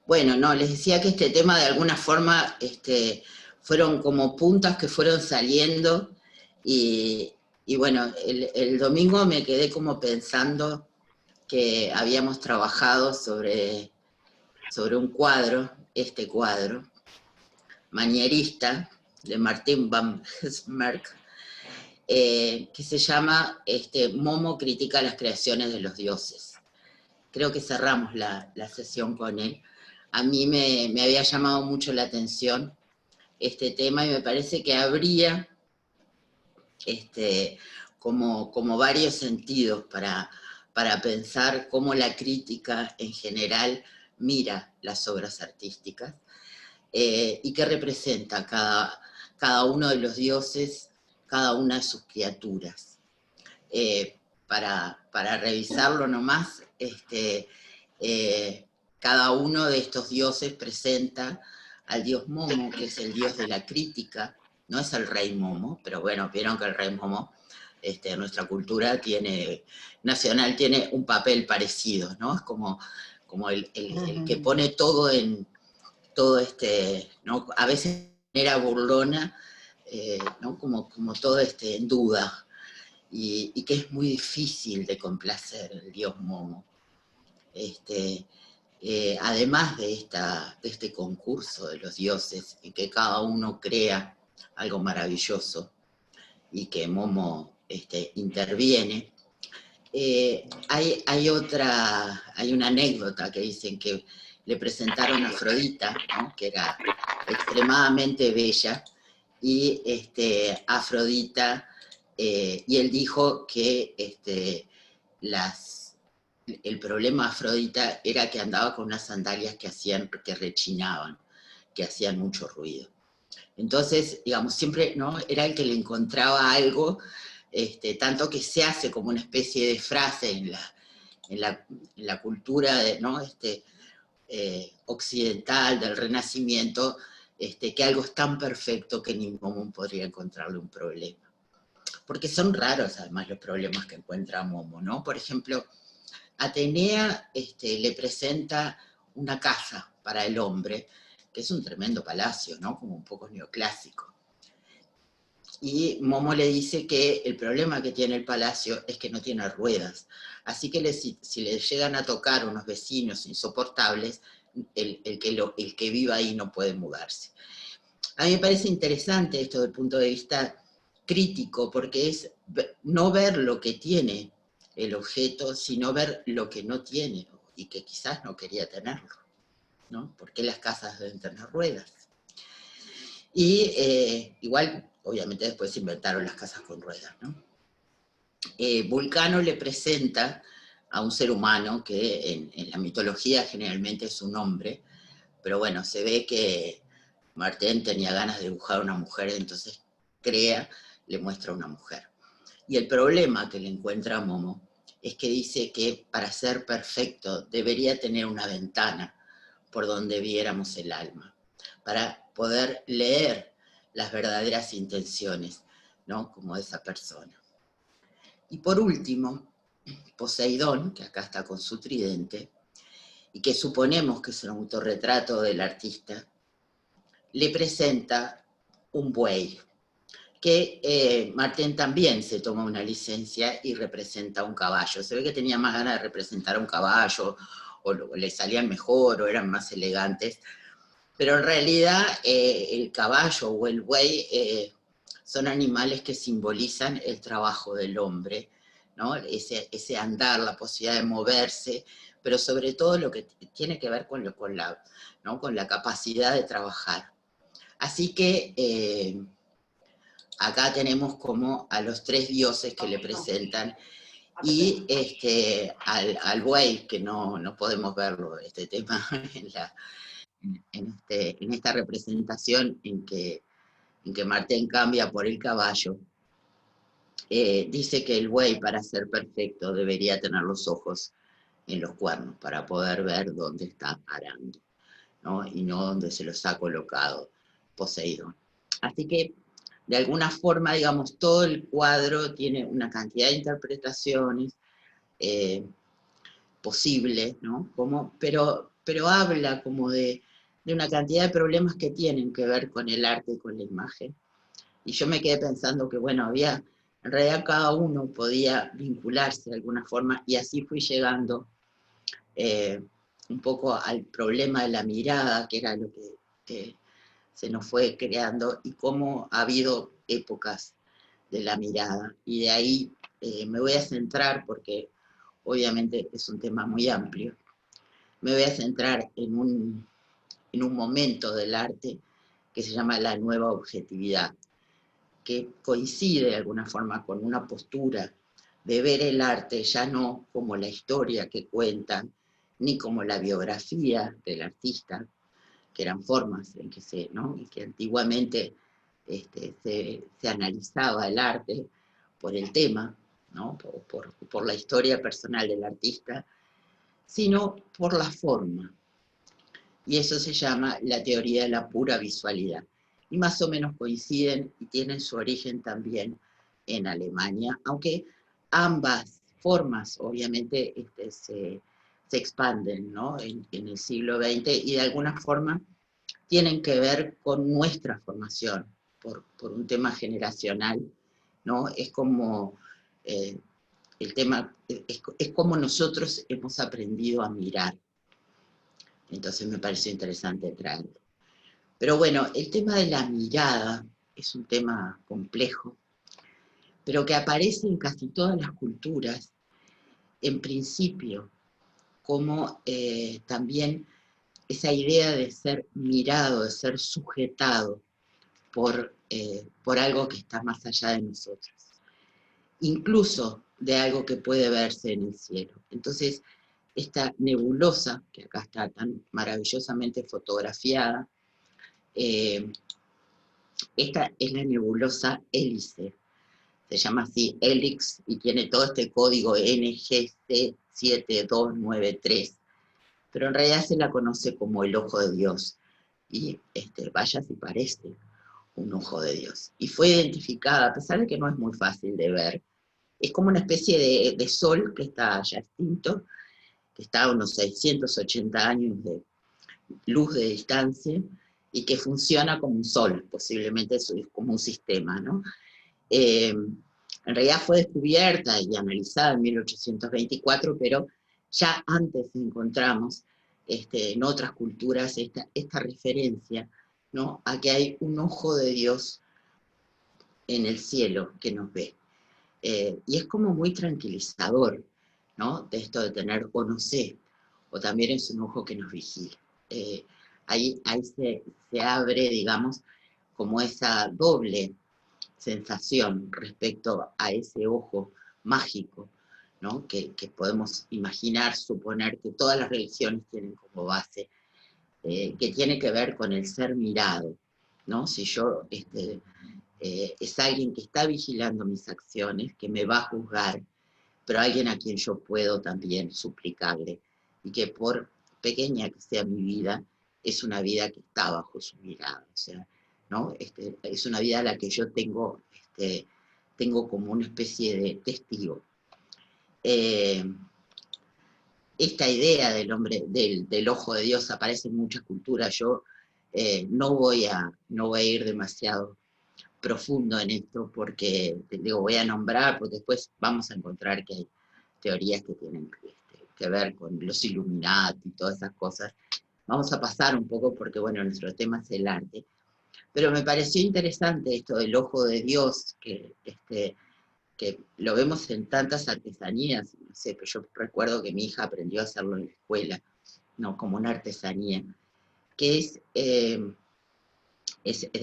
Bueno, no, les decía que este tema de alguna forma fueron como puntas que fueron saliendo y, y bueno, el domingo me quedé como pensando que habíamos trabajado sobre un cuadro, este cuadro, manierista, de Martín van Heemskerk, que se llama Momo critica las creaciones de los dioses. Creo que cerramos la sesión con él. A mí me había llamado mucho la atención este tema y me parece que habría como varios sentidos para pensar cómo la crítica en general mira las obras artísticas y qué representa cada uno de los dioses, cada una de sus criaturas. Para revisarlo nomás, cada uno de estos dioses presenta al dios Momo, que es el dios de la crítica, no es el rey Momo, pero bueno, vieron que el rey Momo en nuestra cultura nacional tiene un papel parecido, ¿no? Es como el que pone todo en todo ¿no? A veces era burlona, ¿no? Como todo en duda, y que es muy difícil de complacer el dios Momo. Además de este concurso de los dioses, en que cada uno crea algo maravilloso y que Momo interviene, hay una anécdota que dicen que le presentaron a Afrodita, ¿no? Que era extremadamente bella, y Afrodita, y él dijo que el problema de Afrodita era que andaba con unas sandalias que rechinaban, que hacían mucho ruido. Entonces, digamos, siempre, ¿no? Era el que le encontraba algo, tanto que se hace como una especie de frase en la cultura ¿no? Occidental del Renacimiento, que algo es tan perfecto que ni Momo podría encontrarle un problema. Porque son raros, además, los problemas que encuentra Momo, ¿no? Por ejemplo, Atenea le presenta una casa para el hombre, que es un tremendo palacio, ¿no? Como un poco neoclásico. Y Momo le dice que el problema que tiene el palacio es que no tiene ruedas. Así que si le llegan a tocar unos vecinos insoportables, el que viva ahí no puede mudarse. A mí me parece interesante esto desde el punto de vista crítico, porque es no ver lo que tiene el objeto, sino ver lo que no tiene y que quizás no quería tenerlo, ¿no? ¿Por qué las casas deben tener ruedas? Y igual, obviamente después se inventaron las casas con ruedas, ¿no? Vulcano le presenta a un ser humano que en la mitología generalmente es un hombre, pero bueno, se ve que Martín tenía ganas de dibujar a una mujer, entonces le muestra a una mujer. Y el problema que le encuentra a Momo es que dice que para ser perfecto debería tener una ventana por donde viéramos el alma, para poder leer las verdaderas intenciones, ¿no? Como de esa persona. Y por último, Poseidón, que acá está con su tridente, y que suponemos que es un autorretrato del artista, le presenta un buey, que Martín también se toma una licencia y representa un caballo. Se ve que tenía más ganas de representar a un caballo, o le salían mejor, o eran más elegantes, pero en realidad el caballo o el buey son animales que simbolizan el trabajo del hombre, ¿no? Ese andar, la posibilidad de moverse, pero sobre todo lo que tiene que ver ¿no? Con la capacidad de trabajar. Así que acá tenemos como a los tres dioses que le presentan, y al buey, que no podemos verlo, este tema en esta representación en que Martín cambia por el caballo, dice que el buey, para ser perfecto, debería tener los ojos en los cuernos para poder ver dónde está arando, ¿no? Y no dónde se los ha colocado Poseidón. Así que, de alguna forma, digamos, todo el cuadro tiene una cantidad de interpretaciones posibles, ¿no? Pero pero habla como de una cantidad de problemas que tienen que ver con el arte y con la imagen. Y yo me quedé pensando que, bueno, en realidad cada uno podía vincularse de alguna forma, y así fui llegando eh, un poco al problema de la mirada, que era lo que se nos fue creando, y cómo ha habido épocas de la mirada. Y de ahí me voy a centrar, porque obviamente es un tema muy amplio, me voy a centrar en un momento del arte que se llama la nueva objetividad, que coincide de alguna forma con una postura de ver el arte ya no como la historia que cuentan, ni como la biografía del artista, que eran formas en que ¿no? Y que antiguamente se analizaba el arte por el tema, ¿no? por la historia personal del artista, sino por la forma. Y eso se llama la teoría de la pura visualidad. Y más o menos coinciden y tienen su origen también en Alemania, aunque ambas formas obviamente se expanden, ¿no? en el siglo XX, y de alguna forma tienen que ver con nuestra formación, por un tema generacional, ¿no? Es como el tema, es como nosotros hemos aprendido a mirar. Entonces me pareció interesante traerlo. Pero bueno, el tema de la mirada es un tema complejo, pero que aparece en casi todas las culturas, en principio, como también esa idea de ser mirado, de ser sujetado por algo que está más allá de nosotros, incluso de algo que puede verse en el cielo. Entonces, esta nebulosa, que acá está tan maravillosamente fotografiada, esta es la nebulosa Hélice, se llama así Helix, y tiene todo este código NGC7293, pero en realidad se la conoce como el ojo de Dios, y vaya si parece un ojo de Dios. Y fue identificada, a pesar de que no es muy fácil de ver, es como una especie de sol que está ya extinto, que está a unos 680 años de luz de distancia, y que funciona como un sol, posiblemente es como un sistema, ¿no? En realidad fue descubierta y analizada en 1824, pero ya antes encontramos en otras culturas esta referencia, ¿no? A que hay un ojo de Dios en el cielo que nos ve. Y es como muy tranquilizador, ¿no? De esto de tener o no sé, o también es un ojo que nos vigila. Ahí se abre, digamos, como esa doble sensación respecto a ese ojo mágico, ¿no? que podemos imaginar, suponer que todas las religiones tienen como base, que tiene que ver con el ser mirado, ¿no? Si yo es alguien que está vigilando mis acciones, que me va a juzgar, pero alguien a quien yo puedo también suplicarle, y que por pequeña que sea mi vida, es una vida que está bajo su mirada, o sea, ¿no? Es una vida a la que yo tengo como una especie de testigo. Esta idea del hombre, del ojo de Dios, aparece en muchas culturas. Yo no voy a ir demasiado profundo en esto, porque digo, voy a nombrar, porque después vamos a encontrar que hay teorías que tienen que ver con los Illuminati y todas esas cosas. Vamos a pasar un poco porque, bueno, nuestro tema es el arte. Pero me pareció interesante esto del ojo de Dios, que lo vemos en tantas artesanías. No sé, pero yo recuerdo que mi hija aprendió a hacerlo en la escuela, ¿no? Como una artesanía, que es de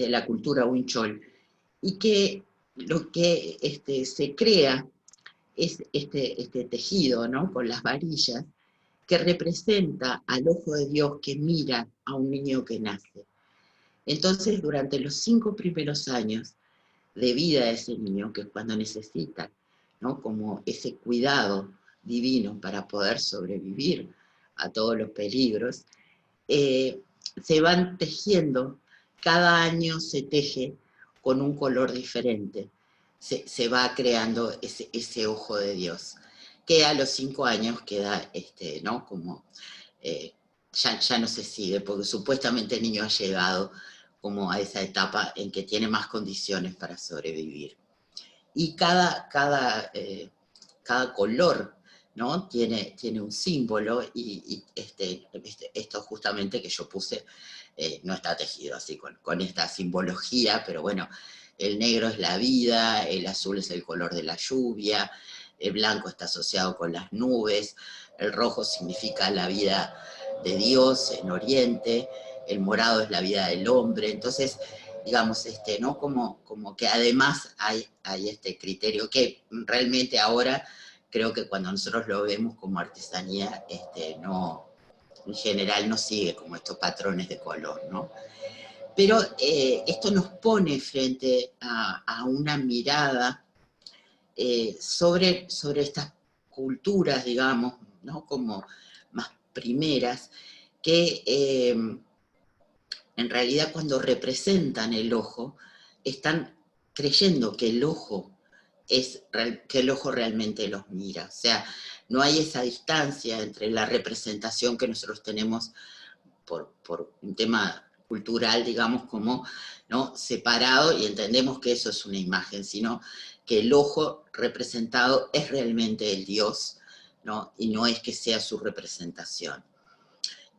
la cultura huichol, y que lo que se crea es este tejido, ¿no? Con las varillas, que representa al ojo de Dios que mira a un niño que nace. Entonces, durante los 5 primeros años de vida de ese niño, que es cuando necesita, ¿no? Como ese cuidado divino para poder sobrevivir a todos los peligros, se van tejiendo, cada año se teje con un color diferente, se va creando ese ojo de Dios, que a los 5 años queda, ¿no? Como ya no se sigue, porque supuestamente el niño ha llegado como a esa etapa en que tiene más condiciones para sobrevivir. Y cada color, ¿no? Tiene un símbolo, y esto justamente que yo puse no está tejido así con esta simbología, pero bueno, el negro es la vida, el azul es el color de la lluvia, el blanco está asociado con las nubes, el rojo significa la vida de Dios en Oriente, el morado es la vida del hombre. Entonces, digamos, ¿no? Como que además hay este criterio que realmente ahora creo que cuando nosotros lo vemos como artesanía, no, en general no sigue como estos patrones de color, ¿no? Pero esto nos pone frente a una mirada sobre estas culturas, digamos, ¿no? Como más primeras, que en realidad cuando representan el ojo, están creyendo que el ojo que el ojo realmente los mira. O sea, no hay esa distancia entre la representación que nosotros tenemos por un tema cultural, digamos, como, ¿no? Separado, y entendemos que eso es una imagen, sino que el ojo representado es realmente el Dios, ¿no? Y no es que sea su representación.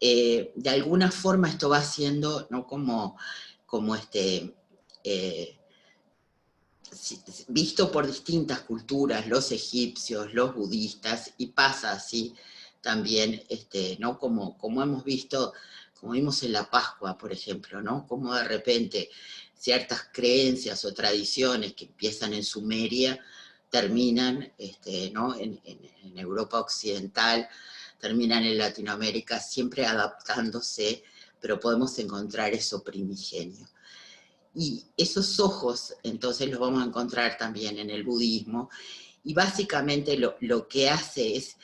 De alguna forma esto va siendo, ¿no? como eh, visto por distintas culturas, los egipcios, los budistas, y pasa así también, ¿no? Como hemos visto, como vimos en la Pascua, por ejemplo, ¿no? Como de repente ciertas creencias o tradiciones que empiezan en Sumeria terminan, ¿no? en Europa Occidental, terminan en Latinoamérica, siempre adaptándose, pero podemos encontrar eso primigenio. Y esos ojos, entonces, los vamos a encontrar también en el budismo, y básicamente lo que hace es,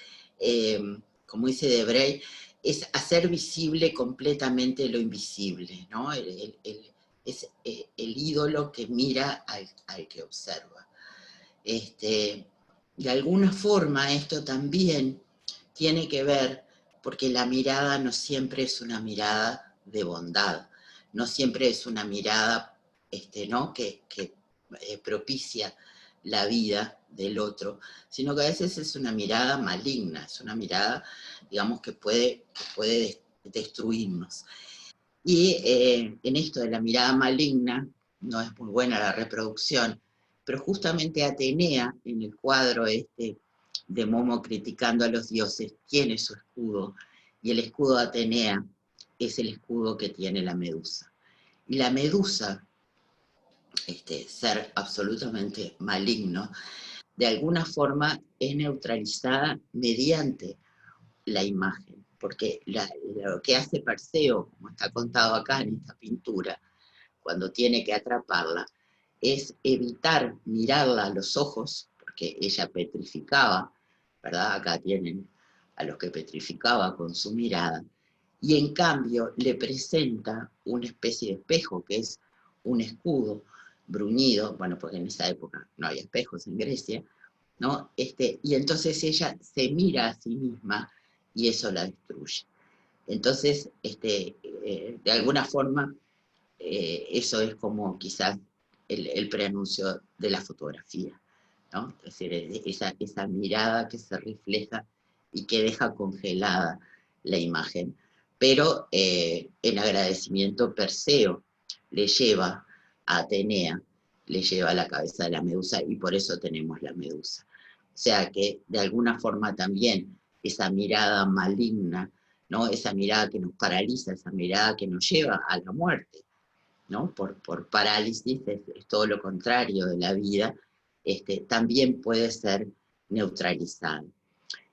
como dice Debray, es hacer visible completamente lo invisible, ¿no? Es el ídolo que mira al que observa. De alguna forma esto también tiene que ver, porque la mirada no siempre es una mirada de bondad, no siempre es una mirada, ¿no? que propicia la vida del otro, sino que a veces es una mirada maligna, es una mirada, digamos, que puede destruirnos. Y en esto de la mirada maligna, no es muy buena la reproducción, pero justamente Atenea, en el cuadro de Momo criticando a los dioses, tiene su escudo, y el escudo de Atenea es el escudo que tiene la medusa. Y la medusa, ser absolutamente maligno, de alguna forma es neutralizada mediante la imagen, porque lo que hace Perseo, como está contado acá en esta pintura, cuando tiene que atraparla, es evitar mirarla a los ojos, porque ella petrificaba, ¿verdad? Acá tienen a los que petrificaba con su mirada, y en cambio le presenta una especie de espejo, que es un escudo bruñido, bueno, porque en esa época no había espejos en Grecia, ¿no? Y entonces ella se mira a sí misma y eso la destruye. Entonces, de alguna forma, eso es como quizás el preanuncio de la fotografía, ¿no? Es decir, esa mirada que se refleja y que deja congelada la imagen. Pero en agradecimiento, Perseo le lleva a Atenea, le lleva a la cabeza de la medusa, y por eso tenemos la medusa. O sea que de alguna forma también esa mirada maligna, ¿no? Esa mirada que nos paraliza, esa mirada que nos lleva a la muerte, ¿no? Por parálisis, es todo lo contrario de la vida, también puede ser neutralizado.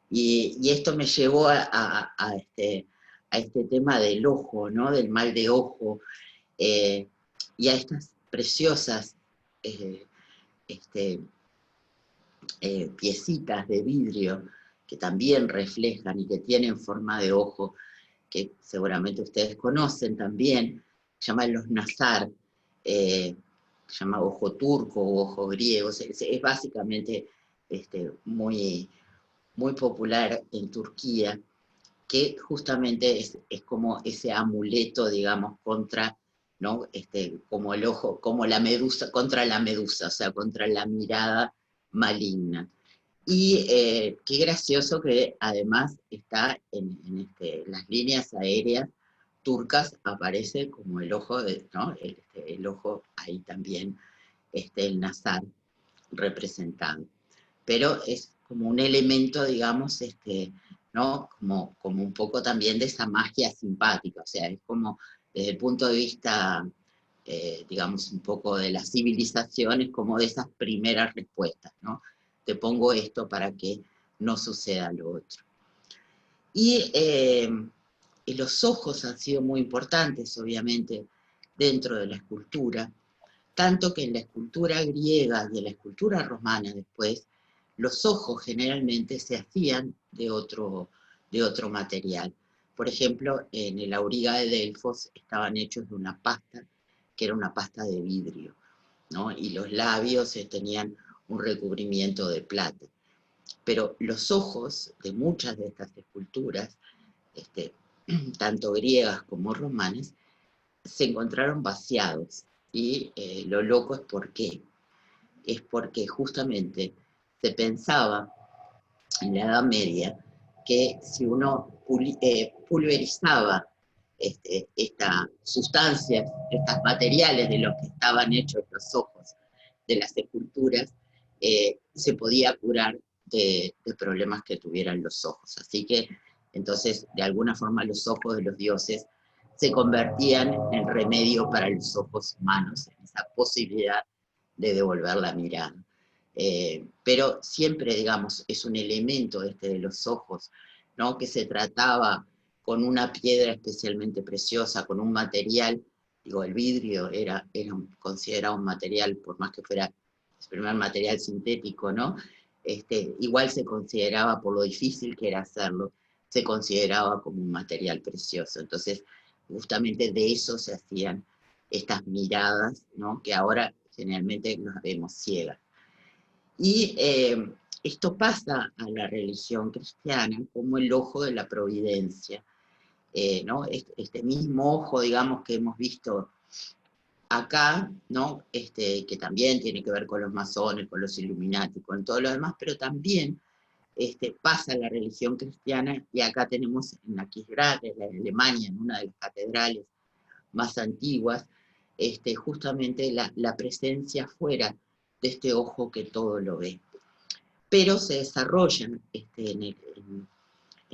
Y esto me llevó a este tema del ojo, ¿no? Del mal de ojo, y a estas preciosas eh, este, piecitas de vidrio que también reflejan y que tienen forma de ojo, que seguramente ustedes conocen también, se llaman los nazar, se llama ojo turco o ojo griego, es básicamente muy, muy popular en Turquía, que justamente es como ese amuleto, digamos, contra, ¿no? Como el ojo, como la medusa, contra la medusa, o sea, contra la mirada maligna. Y qué gracioso que además está en las líneas aéreas turcas, aparece como el ojo, ¿no? El ojo ahí también, el nazar representado. Pero es como un elemento, digamos, ¿no? Como un poco también de esa magia simpática, o sea, es como desde el punto de vista, digamos, un poco de las civilizaciones, como de esas primeras respuestas, ¿no? Te pongo esto para que no suceda lo otro. Y los ojos han sido muy importantes, obviamente, dentro de la escultura, tanto que en la escultura griega y en la escultura romana después, los ojos generalmente se hacían de otro material. Por ejemplo, en el auriga de Delfos estaban hechos de una pasta, que era una pasta de vidrio, ¿no? Y los labios tenían un recubrimiento de plata. Pero los ojos de muchas de estas esculturas, este, tanto griegas como romanas, se encontraron vaciados. Y lo loco es por qué. Es porque justamente se pensaba en la Edad Media que si uno pulverizaba estas sustancias, estos materiales de los que estaban hechos los ojos de las esculturas, se podía curar de problemas que tuvieran los ojos. Así que entonces, de alguna forma, los ojos de los dioses se convertían en remedio para los ojos humanos, en esa posibilidad de devolver la mirada. Pero siempre, digamos, es un elemento de los ojos, ¿no? Que se trataba con una piedra especialmente preciosa, con un material, digo, el vidrio era considerado un material, por más que fuera el primer material sintético, ¿no? Igual se consideraba, por lo difícil que era hacerlo, se consideraba como un material precioso. Entonces, justamente de eso se hacían estas miradas, ¿no? Que ahora generalmente nos vemos ciegas. Y esto pasa a la religión cristiana como el ojo de la providencia, ¿no? Este mismo ojo, digamos, que hemos visto acá, ¿no? Que también tiene que ver con los masones, con los Illuminati, con todo lo demás, pero también pasa a la religión cristiana, y acá tenemos en la Kirchberg, en Alemania, en una de las catedrales más antiguas, justamente la presencia fuera de este ojo que todo lo ve. Pero se desarrollan en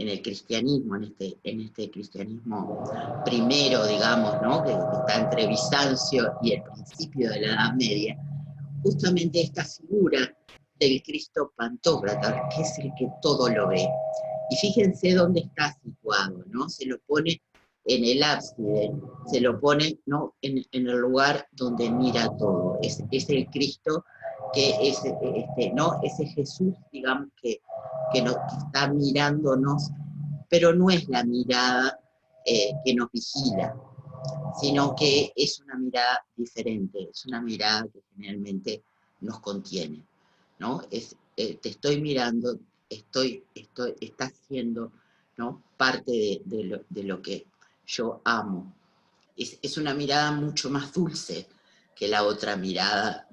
el cristianismo, en este cristianismo primero, digamos, ¿no? que está entre Bizancio y el principio de la Edad Media, justamente esta figura del Cristo Pantocrátor, que es el que todo lo ve. Y fíjense dónde está situado, ¿no? Se lo pone en el ábside, se lo pone, ¿no? en el lugar donde mira todo. Es el Cristo que es, ¿no? Ese Jesús, digamos, que está mirándonos, pero no es la mirada que nos vigila, sino que es una mirada diferente, es una mirada que generalmente nos contiene, ¿no? Te estoy mirando, estás siendo, ¿no? Parte de lo que yo amo. Es una mirada mucho más dulce que la otra mirada,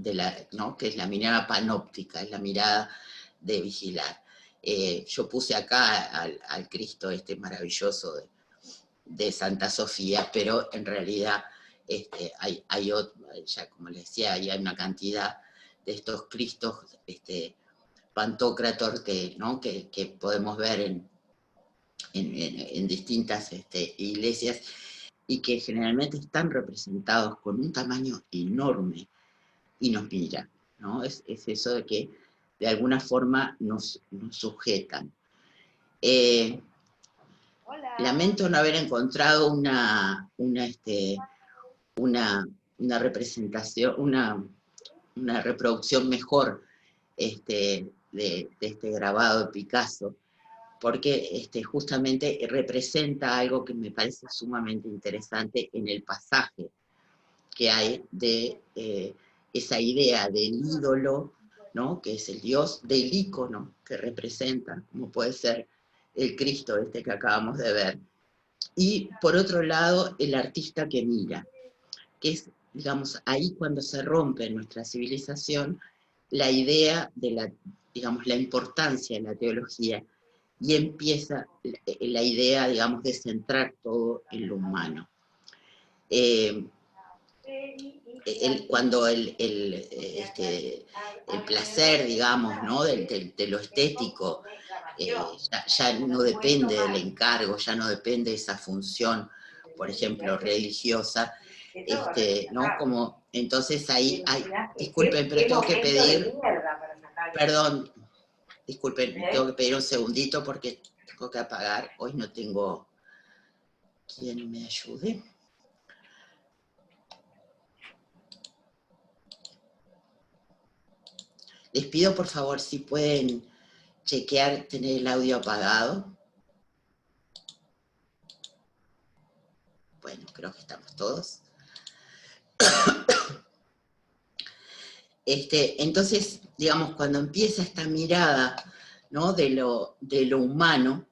¿no? Que es la mirada panóptica, es la mirada de vigilar. Yo puse acá al Cristo maravilloso de Santa Sofía, pero en realidad hay ya como les decía, hay una cantidad de estos Cristos Pantocrátor ¿no? que podemos ver en distintas iglesias, y que generalmente están representados con un tamaño enorme y nos miran, ¿no? Es eso de que de alguna forma nos sujetan. Lamento no haber encontrado una representación, una reproducción mejor de este grabado de Picasso, porque justamente representa algo que me parece sumamente interesante en el pasaje que hay de esa idea del ídolo, ¿no? Que es el dios, del ícono que representa, como puede ser el Cristo este que acabamos de ver. Y por otro lado, el artista que mira, que es, digamos, ahí cuando se rompe en nuestra civilización la idea de la, digamos, la importancia de la teología, y empieza la idea, digamos, de centrar todo en lo humano. Cuando el placer, digamos, ¿no? de lo estético, ya no depende del encargo, ya no depende de esa función, por ejemplo, religiosa, ¿no? Como, entonces ahí, disculpen, pero tengo que pedir, perdón, disculpen, tengo que pedir un segundito porque tengo que apagar, hoy no tengo quien me ayude. Les pido por favor si pueden chequear, tener el audio apagado. Bueno, creo que estamos todos. Entonces, digamos, cuando empieza esta mirada, ¿no? de lo humano,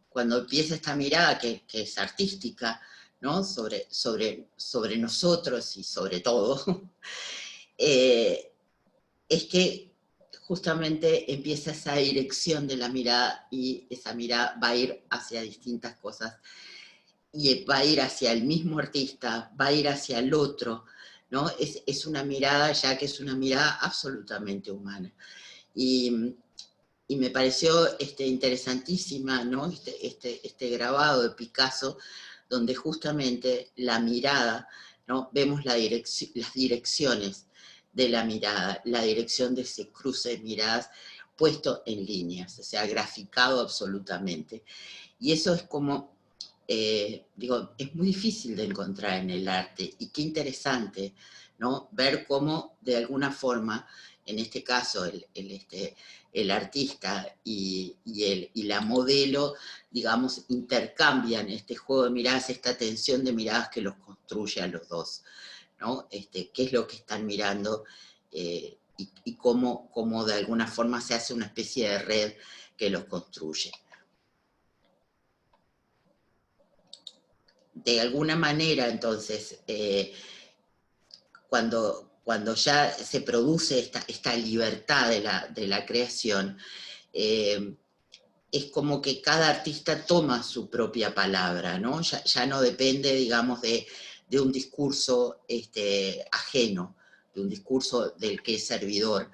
cuando empieza esta mirada que es artística, ¿no? sobre nosotros y sobre todo, es que justamente empieza esa dirección de la mirada, y esa mirada va a ir hacia distintas cosas, y va a ir hacia el mismo artista, va a ir hacia el otro, ¿no? Es una mirada ya que es una mirada absolutamente humana. Y me pareció interesantísima, ¿no? Este grabado de Picasso, donde justamente la mirada, ¿no? Vemos las direcciones de la mirada, la dirección de ese cruce de miradas puesto en líneas, o sea, graficado absolutamente. Y eso es como, digo, es muy difícil de encontrar en el arte, y qué interesante, ¿no? Ver cómo, de alguna forma, en este caso, el artista y la modelo, digamos, intercambian este juego de miradas, esta tensión de miradas que los construye a los dos, ¿no? Qué es lo que están mirando, y cómo de alguna forma se hace una especie de red que los construye. De alguna manera, entonces, cuando ya se produce esta libertad de la creación, es como que cada artista toma su propia palabra, ¿no? Ya no depende, digamos, de un discurso ajeno, de un discurso del que es servidor.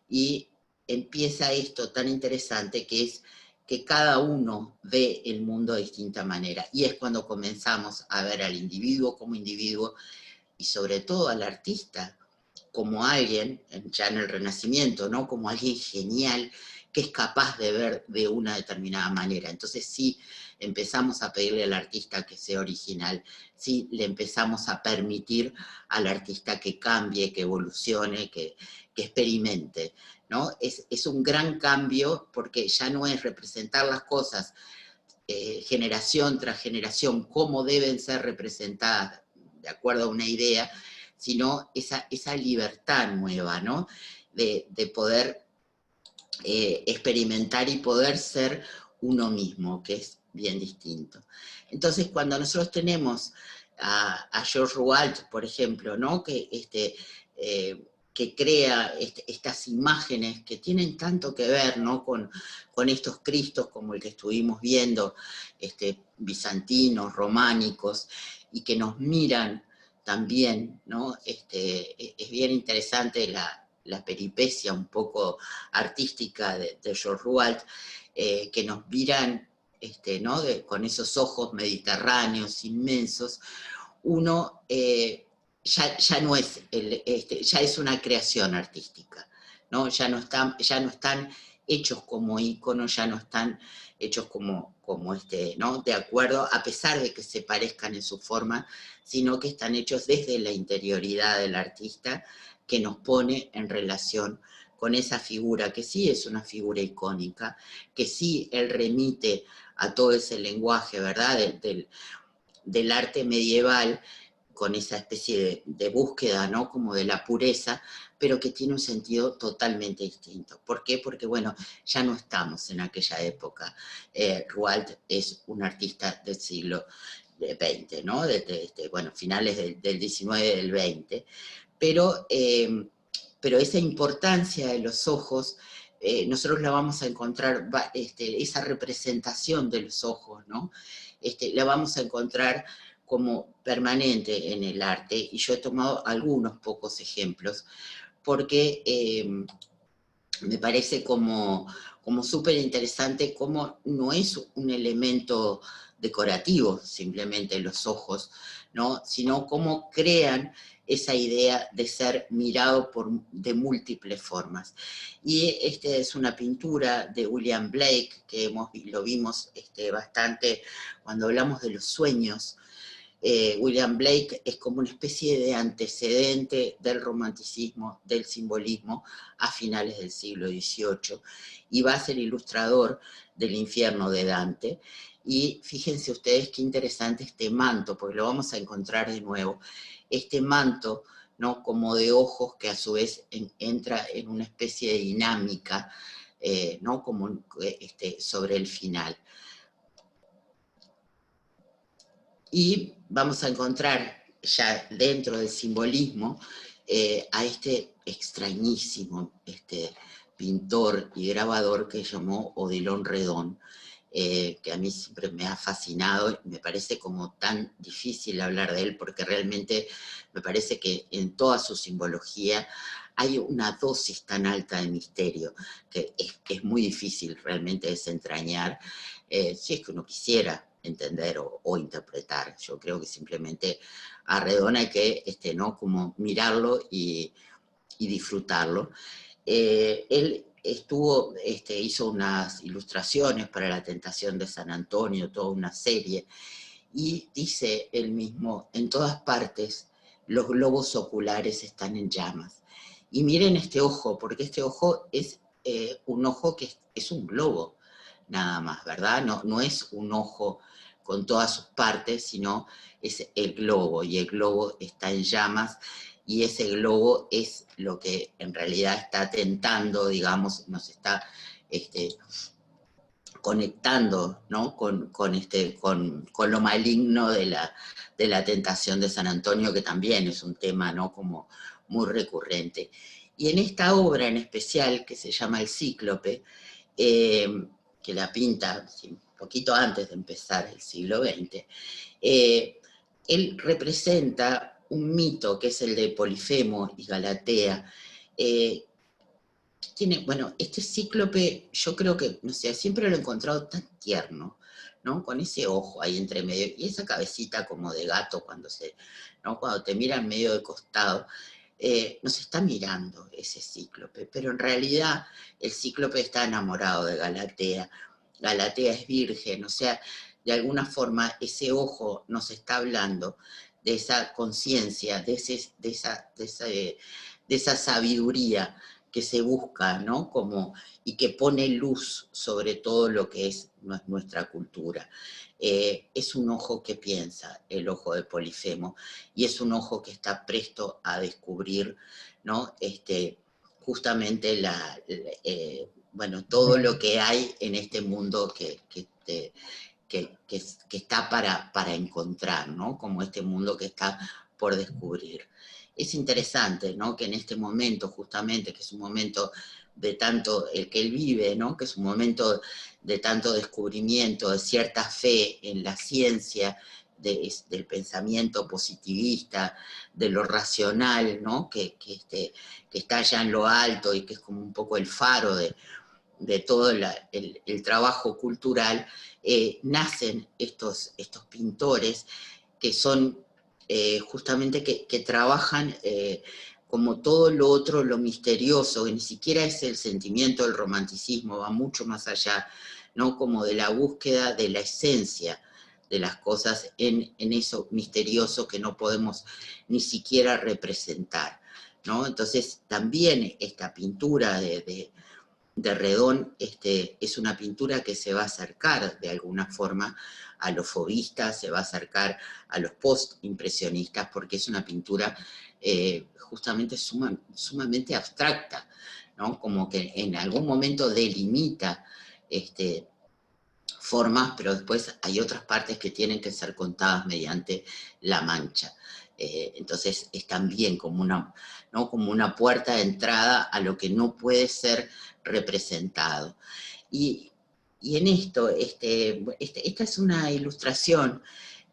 Y empieza esto tan interesante que es que cada uno ve el mundo de distinta manera. Y es cuando comenzamos a ver al individuo como individuo, y sobre todo al artista como alguien, ya en el Renacimiento, ¿no? Como alguien genial que es capaz de ver de una determinada manera. Entonces sí empezamos a pedirle al artista que sea original, sí le empezamos a permitir al artista que cambie, que evolucione, que experimente, ¿no? Es un gran cambio, porque ya no es representar las cosas generación tras generación como deben ser representadas de acuerdo a una idea, sino esa libertad nueva, ¿no? De poder experimentar y poder ser uno mismo, que es bien distinto. Entonces, cuando nosotros tenemos a George Rouault, por ejemplo, ¿no? Que crea estas imágenes que tienen tanto que ver, ¿no? con estos Cristos como el que estuvimos viendo, bizantinos, románicos, y que nos miran también, ¿no? Es bien interesante la peripecia un poco artística de George Rouault, que nos miran, ¿no? Con esos ojos mediterráneos inmensos. Uno ya no es, ya es una creación artística, ¿no? Ya no están hechos como íconos, ya no están hechos como ¿no? De acuerdo, a pesar de que se parezcan en su forma, sino que están hechos desde la interioridad del artista, que nos pone en relación con esa figura, que sí es una figura icónica, que sí él remite a todo ese lenguaje, ¿verdad?, del arte medieval, con esa especie de búsqueda, ¿no? Como de la pureza, pero que tiene un sentido totalmente distinto. ¿Por qué? Porque, bueno, ya no estamos en aquella época. Rouault es un artista del siglo XX, ¿no? Bueno, finales del XIX, del XX, pero esa importancia de los ojos, nosotros la vamos a encontrar, esa representación de los ojos, ¿no? La vamos a encontrar como permanente en el arte, y yo he tomado algunos pocos ejemplos, porque me parece como súper interesante cómo no es un elemento decorativo simplemente los ojos, ¿no? Sino cómo crean esa idea de ser mirado de múltiples formas. Y esta es una pintura de William Blake, que lo vimos bastante cuando hablamos de los sueños. William Blake es como una especie de antecedente del romanticismo, del simbolismo, a finales del siglo XVIII, y va a ser ilustrador del Infierno de Dante. Y fíjense ustedes qué interesante este manto, porque lo vamos a encontrar de nuevo, este manto, ¿no? Como de ojos que a su vez entra en una especie de dinámica, ¿no? Como sobre el final. Y vamos a encontrar ya dentro del simbolismo a este extrañísimo pintor y grabador que llamó Odilon Redon, que a mí siempre me ha fascinado, y me parece como tan difícil hablar de él, porque realmente me parece que en toda su simbología hay una dosis tan alta de misterio, que es muy difícil realmente desentrañar, si es que uno quisiera entender o interpretar. Yo creo que simplemente a Redon hay que ¿no? Como mirarlo y disfrutarlo. Él hizo unas ilustraciones para La Tentación de San Antonio, toda una serie, y dice él mismo, en todas partes los globos oculares están en llamas. Y miren este ojo, porque este ojo es un ojo que es un globo, nada más, ¿verdad? No es un ojo con todas sus partes, sino es el globo, y el globo está en llamas, y ese globo es lo que en realidad está tentando, digamos, nos está conectando, ¿no? con lo maligno de la tentación de San Antonio, que también es un tema, ¿no? Como muy recurrente. Y en esta obra en especial, que se llama El Cíclope, que la pinta un poquito antes de empezar el siglo XX, él representa un mito que es el de Polifemo y Galatea. Bueno, este cíclope, yo creo que, no sé, siempre lo he encontrado tan tierno, ¿no? Con ese ojo ahí entre medio, y esa cabecita como de gato ¿no? Cuando te mira en medio de costado, nos está mirando ese cíclope, pero en realidad el cíclope está enamorado de Galatea. Galatea es virgen, o sea, de alguna forma ese ojo nos está hablando de esa conciencia, de esa sabiduría que se busca, ¿no? Y que pone luz sobre todo lo que es nuestra cultura. Es un ojo que piensa, el ojo de Polifemo, y es un ojo que está presto a descubrir, ¿no? Justamente bueno, todo lo que hay en este mundo que está para encontrar, ¿no? Como este mundo que está por descubrir. Es interesante, ¿no? Que en este momento, justamente, que es un momento de tanto el que él vive, ¿no? Que es un momento de tanto descubrimiento, de cierta fe en la ciencia, del pensamiento positivista, de lo racional, ¿no? Que está allá en lo alto y que es como un poco el faro de todo el trabajo cultural, nacen estos pintores que son justamente que trabajan como todo lo otro, lo misterioso, que ni siquiera es el sentimiento del romanticismo, va mucho más allá, ¿no? Como de la búsqueda de la esencia de las cosas en eso misterioso que no podemos ni siquiera representar, ¿no? Entonces también esta pintura de de Redón es una pintura que se va a acercar de alguna forma a los fauvistas, se va a acercar a los post-impresionistas, porque es una pintura justamente sumamente abstracta, ¿no? Como que en algún momento delimita formas, pero después hay otras partes que tienen que ser contadas mediante la mancha. Entonces es también como una, ¿no? Como una puerta de entrada a lo que no puede ser representado. Y en esto, esta es una ilustración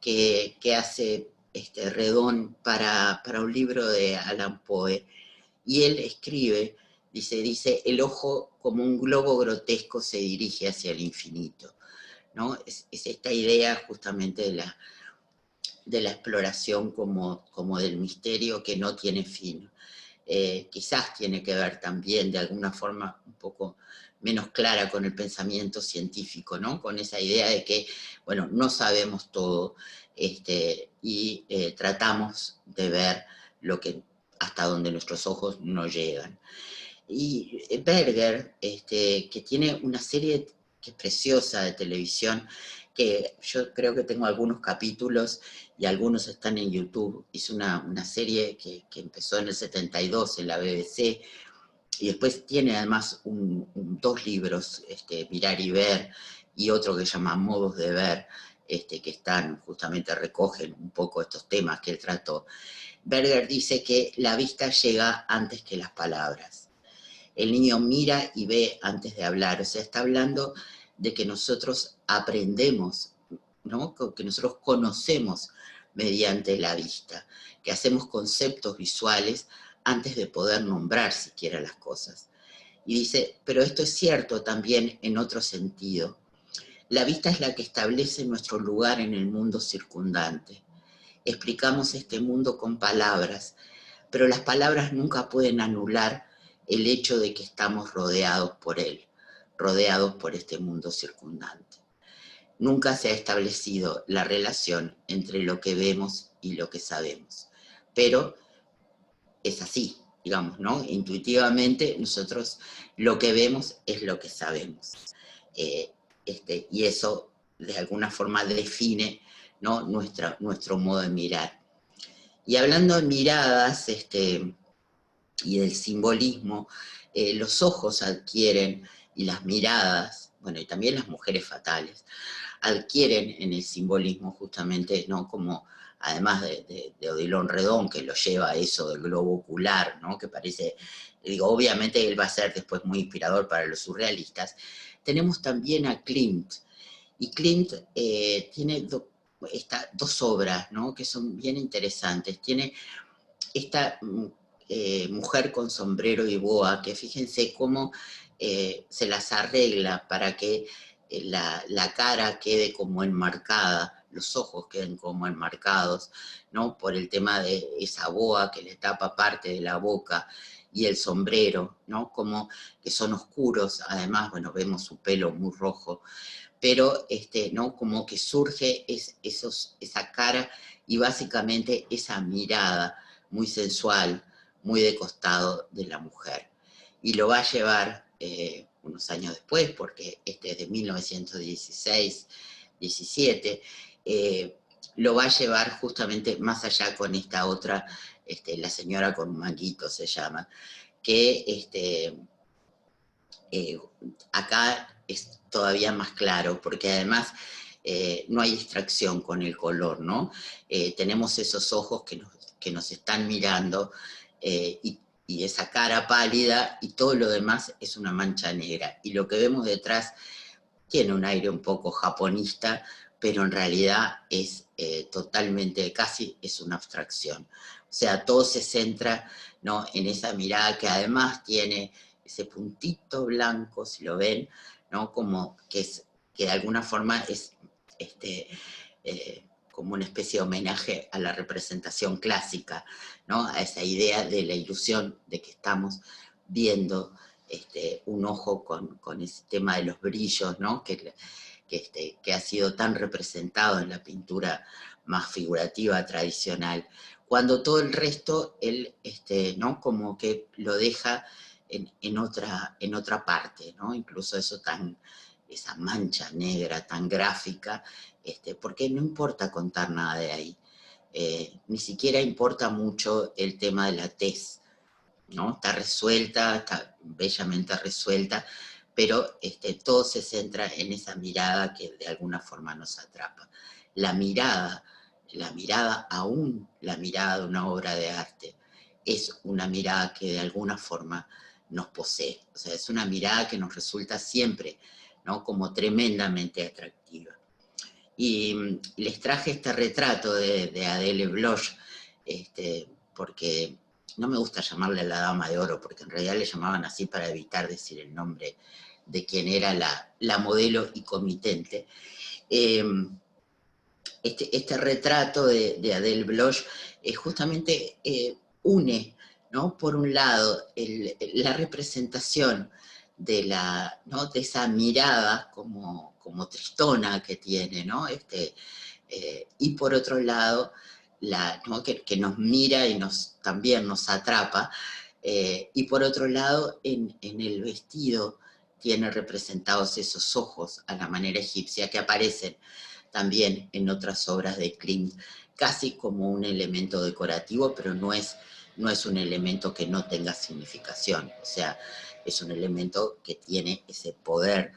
que hace Redón para un libro de Allan Poe, y él escribe, dice, el ojo como un globo grotesco se dirige hacia el infinito, ¿no? Es esta idea justamente de la exploración como del misterio que no tiene fin. Quizás tiene que ver también de alguna forma un poco menos clara con el pensamiento científico, ¿no? Con esa idea de que, bueno, no sabemos todo y tratamos de ver lo que hasta donde nuestros ojos no llegan. Y Berger, que tiene una serie que es preciosa de televisión, que yo creo que tengo algunos capítulos y algunos están en YouTube. Hizo una serie que empezó en el 72 en la BBC, y después tiene además dos libros, Mirar y Ver, y otro que se llama Modos de Ver, que están, justamente recogen un poco estos temas que él trató. Berger dice que la vista llega antes que las palabras. El niño mira y ve antes de hablar, o sea, está hablando de que nosotros aprendemos, ¿no? Que nosotros conocemos mediante la vista, que hacemos conceptos visuales antes de poder nombrar siquiera las cosas. Y dice, pero esto es cierto también en otro sentido. La vista es la que establece nuestro lugar en el mundo circundante. Explicamos este mundo con palabras, pero las palabras nunca pueden anular el hecho de que estamos rodeados por él, rodeados por este mundo circundante. Nunca se ha establecido la relación entre lo que vemos y lo que sabemos, pero es así, digamos, ¿no? Intuitivamente nosotros lo que vemos es lo que sabemos. Y eso de alguna forma define, ¿no? nuestro modo de mirar. Y hablando de miradas y del simbolismo, los ojos adquieren, y las miradas, bueno, y también las mujeres fatales, adquieren en el simbolismo justamente, ¿no? Como además de Odilon Redón, que lo lleva a eso del globo ocular, ¿no? Que parece, digo, obviamente él va a ser después muy inspirador para los surrealistas. Tenemos también a Klimt, y Klimt tiene dos obras, ¿no? Que son bien interesantes. Tiene esta mujer con sombrero y boa, que fíjense cómo se las arregla para que la cara quede como enmarcada, los ojos queden como enmarcados, ¿no? Por el tema de esa boa que le tapa parte de la boca, y el sombrero, ¿no? Como que son oscuros, además, bueno, vemos su pelo muy rojo, pero ¿no? Como que surge esa cara y básicamente esa mirada muy sensual, muy de costado de la mujer. Y lo va a llevar unos años después, porque este es de 1916, 17, lo va a llevar justamente más allá con esta otra, La señora con un manguito se llama, que acá es todavía más claro, porque además no hay distracción con el color, ¿no? Tenemos esos ojos que nos están mirando y esa cara pálida, y todo lo demás es una mancha negra. Y lo que vemos detrás tiene un aire un poco japonista, pero en realidad es totalmente, casi es una abstracción. O sea, todo se centra, ¿no? En esa mirada que además tiene ese puntito blanco, si lo ven, ¿no? Como que de alguna forma es como una especie de homenaje a la representación clásica, ¿no? A esa idea de la ilusión de que estamos viendo un ojo con ese tema de los brillos, ¿no? Que ha sido tan representado en la pintura más figurativa tradicional, cuando todo el resto él, ¿no? Como que lo deja en otra parte, ¿no? Incluso esa mancha negra tan gráfica, porque no importa contar nada de ahí. Ni siquiera importa mucho el tema de la tez, ¿no? Está resuelta, está bellamente resuelta, pero todo se centra en esa mirada que de alguna forma nos atrapa. La mirada, aún la mirada de una obra de arte, es una mirada que de alguna forma nos posee. O sea, es una mirada que nos resulta siempre, ¿no? Como tremendamente atractiva. Y les traje este retrato de Adele Bloch, porque no me gusta llamarle la Dama de Oro, porque en realidad le llamaban así para evitar decir el nombre de quien era la modelo y comitente. Este retrato de Adele Bloch justamente une, ¿no? Por un lado, la representación ¿no? de esa mirada como tristona que tiene, ¿no? Y por otro lado, ¿no? que nos mira y también nos atrapa, y por otro lado, en el vestido tiene representados esos ojos a la manera egipcia que aparecen también en otras obras de Klimt, casi como un elemento decorativo, pero no es un elemento que no tenga significación, o sea, es un elemento que tiene ese poder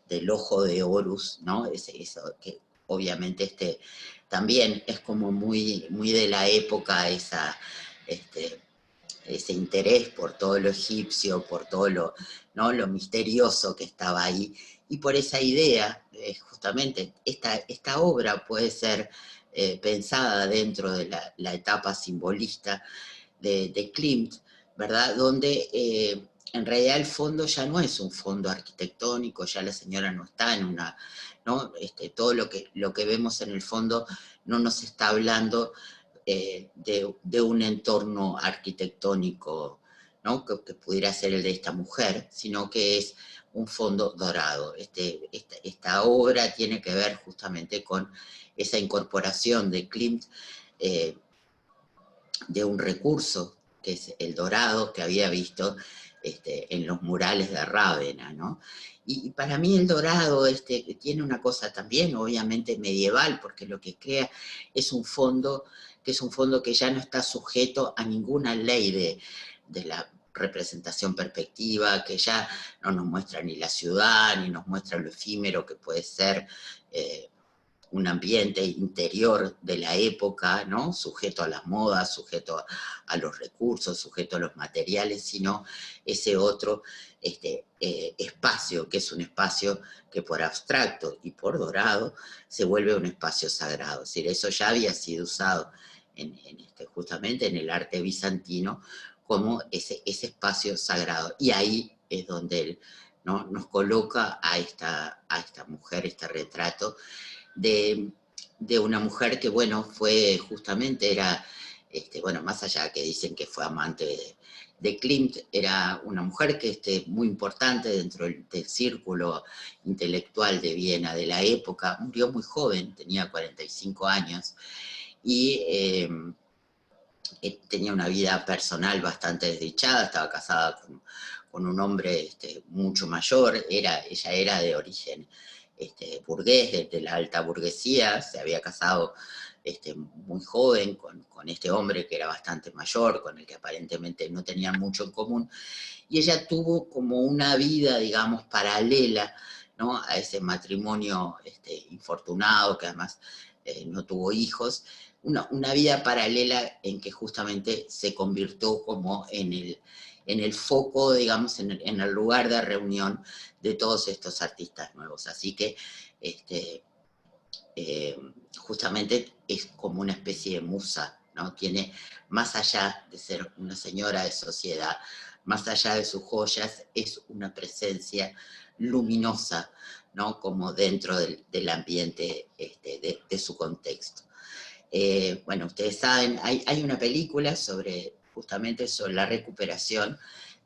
del ojo de Horus, ¿no? Eso que obviamente también es como muy, muy de la época, ese interés por todo lo egipcio, por todo ¿no? lo misterioso que estaba ahí, y por esa idea, justamente, esta obra puede ser pensada dentro de la etapa simbolista de Klimt, ¿verdad? Donde en realidad el fondo ya no es un fondo arquitectónico, ya la señora no está en una, ¿no? Todo lo que vemos en el fondo no nos está hablando de un entorno arquitectónico, ¿no? que pudiera ser el de esta mujer, sino que es un fondo dorado. Esta obra tiene que ver justamente con esa incorporación de Klimt de un recurso, que es el dorado, que había visto en los murales de Rávena, ¿no? Y para mí el dorado tiene una cosa también, obviamente medieval, porque lo que crea es un fondo que ya no está sujeto a ninguna ley de la representación perspectiva, que ya no nos muestra ni la ciudad, ni nos muestra lo efímero que puede ser un ambiente interior de la época, ¿no? Sujeto a las modas, sujeto a los recursos, sujeto a los materiales, sino ese otro espacio, que es un espacio que por abstracto y por dorado se vuelve un espacio sagrado. Es decir, eso ya había sido usado justamente en el arte bizantino como ese espacio sagrado. Y ahí es donde él, ¿no? nos coloca a esta mujer, este retrato, de una mujer que, bueno, fue justamente, era, bueno, más allá que dicen que fue amante de Klimt, era una mujer que muy importante dentro del círculo intelectual de Viena de la época, murió muy joven, tenía 45 años, y tenía una vida personal bastante desdichada, estaba casada con un hombre mucho mayor, ella era de origen burgués, de la alta burguesía, se había casado muy joven con este hombre que era bastante mayor, con el que aparentemente no tenían mucho en común, y ella tuvo como una vida, digamos, paralela, ¿no? a ese matrimonio infortunado, que además no tuvo hijos, una vida paralela en que justamente se convirtió como en el foco, digamos, en el lugar de reunión de todos estos artistas nuevos. Así que justamente es como una especie de musa, ¿no? Tiene, más allá de ser una señora de sociedad, más allá de sus joyas, es una presencia luminosa, ¿no? Como dentro del ambiente de su contexto. Bueno, ustedes saben, hay una película justamente sobre la recuperación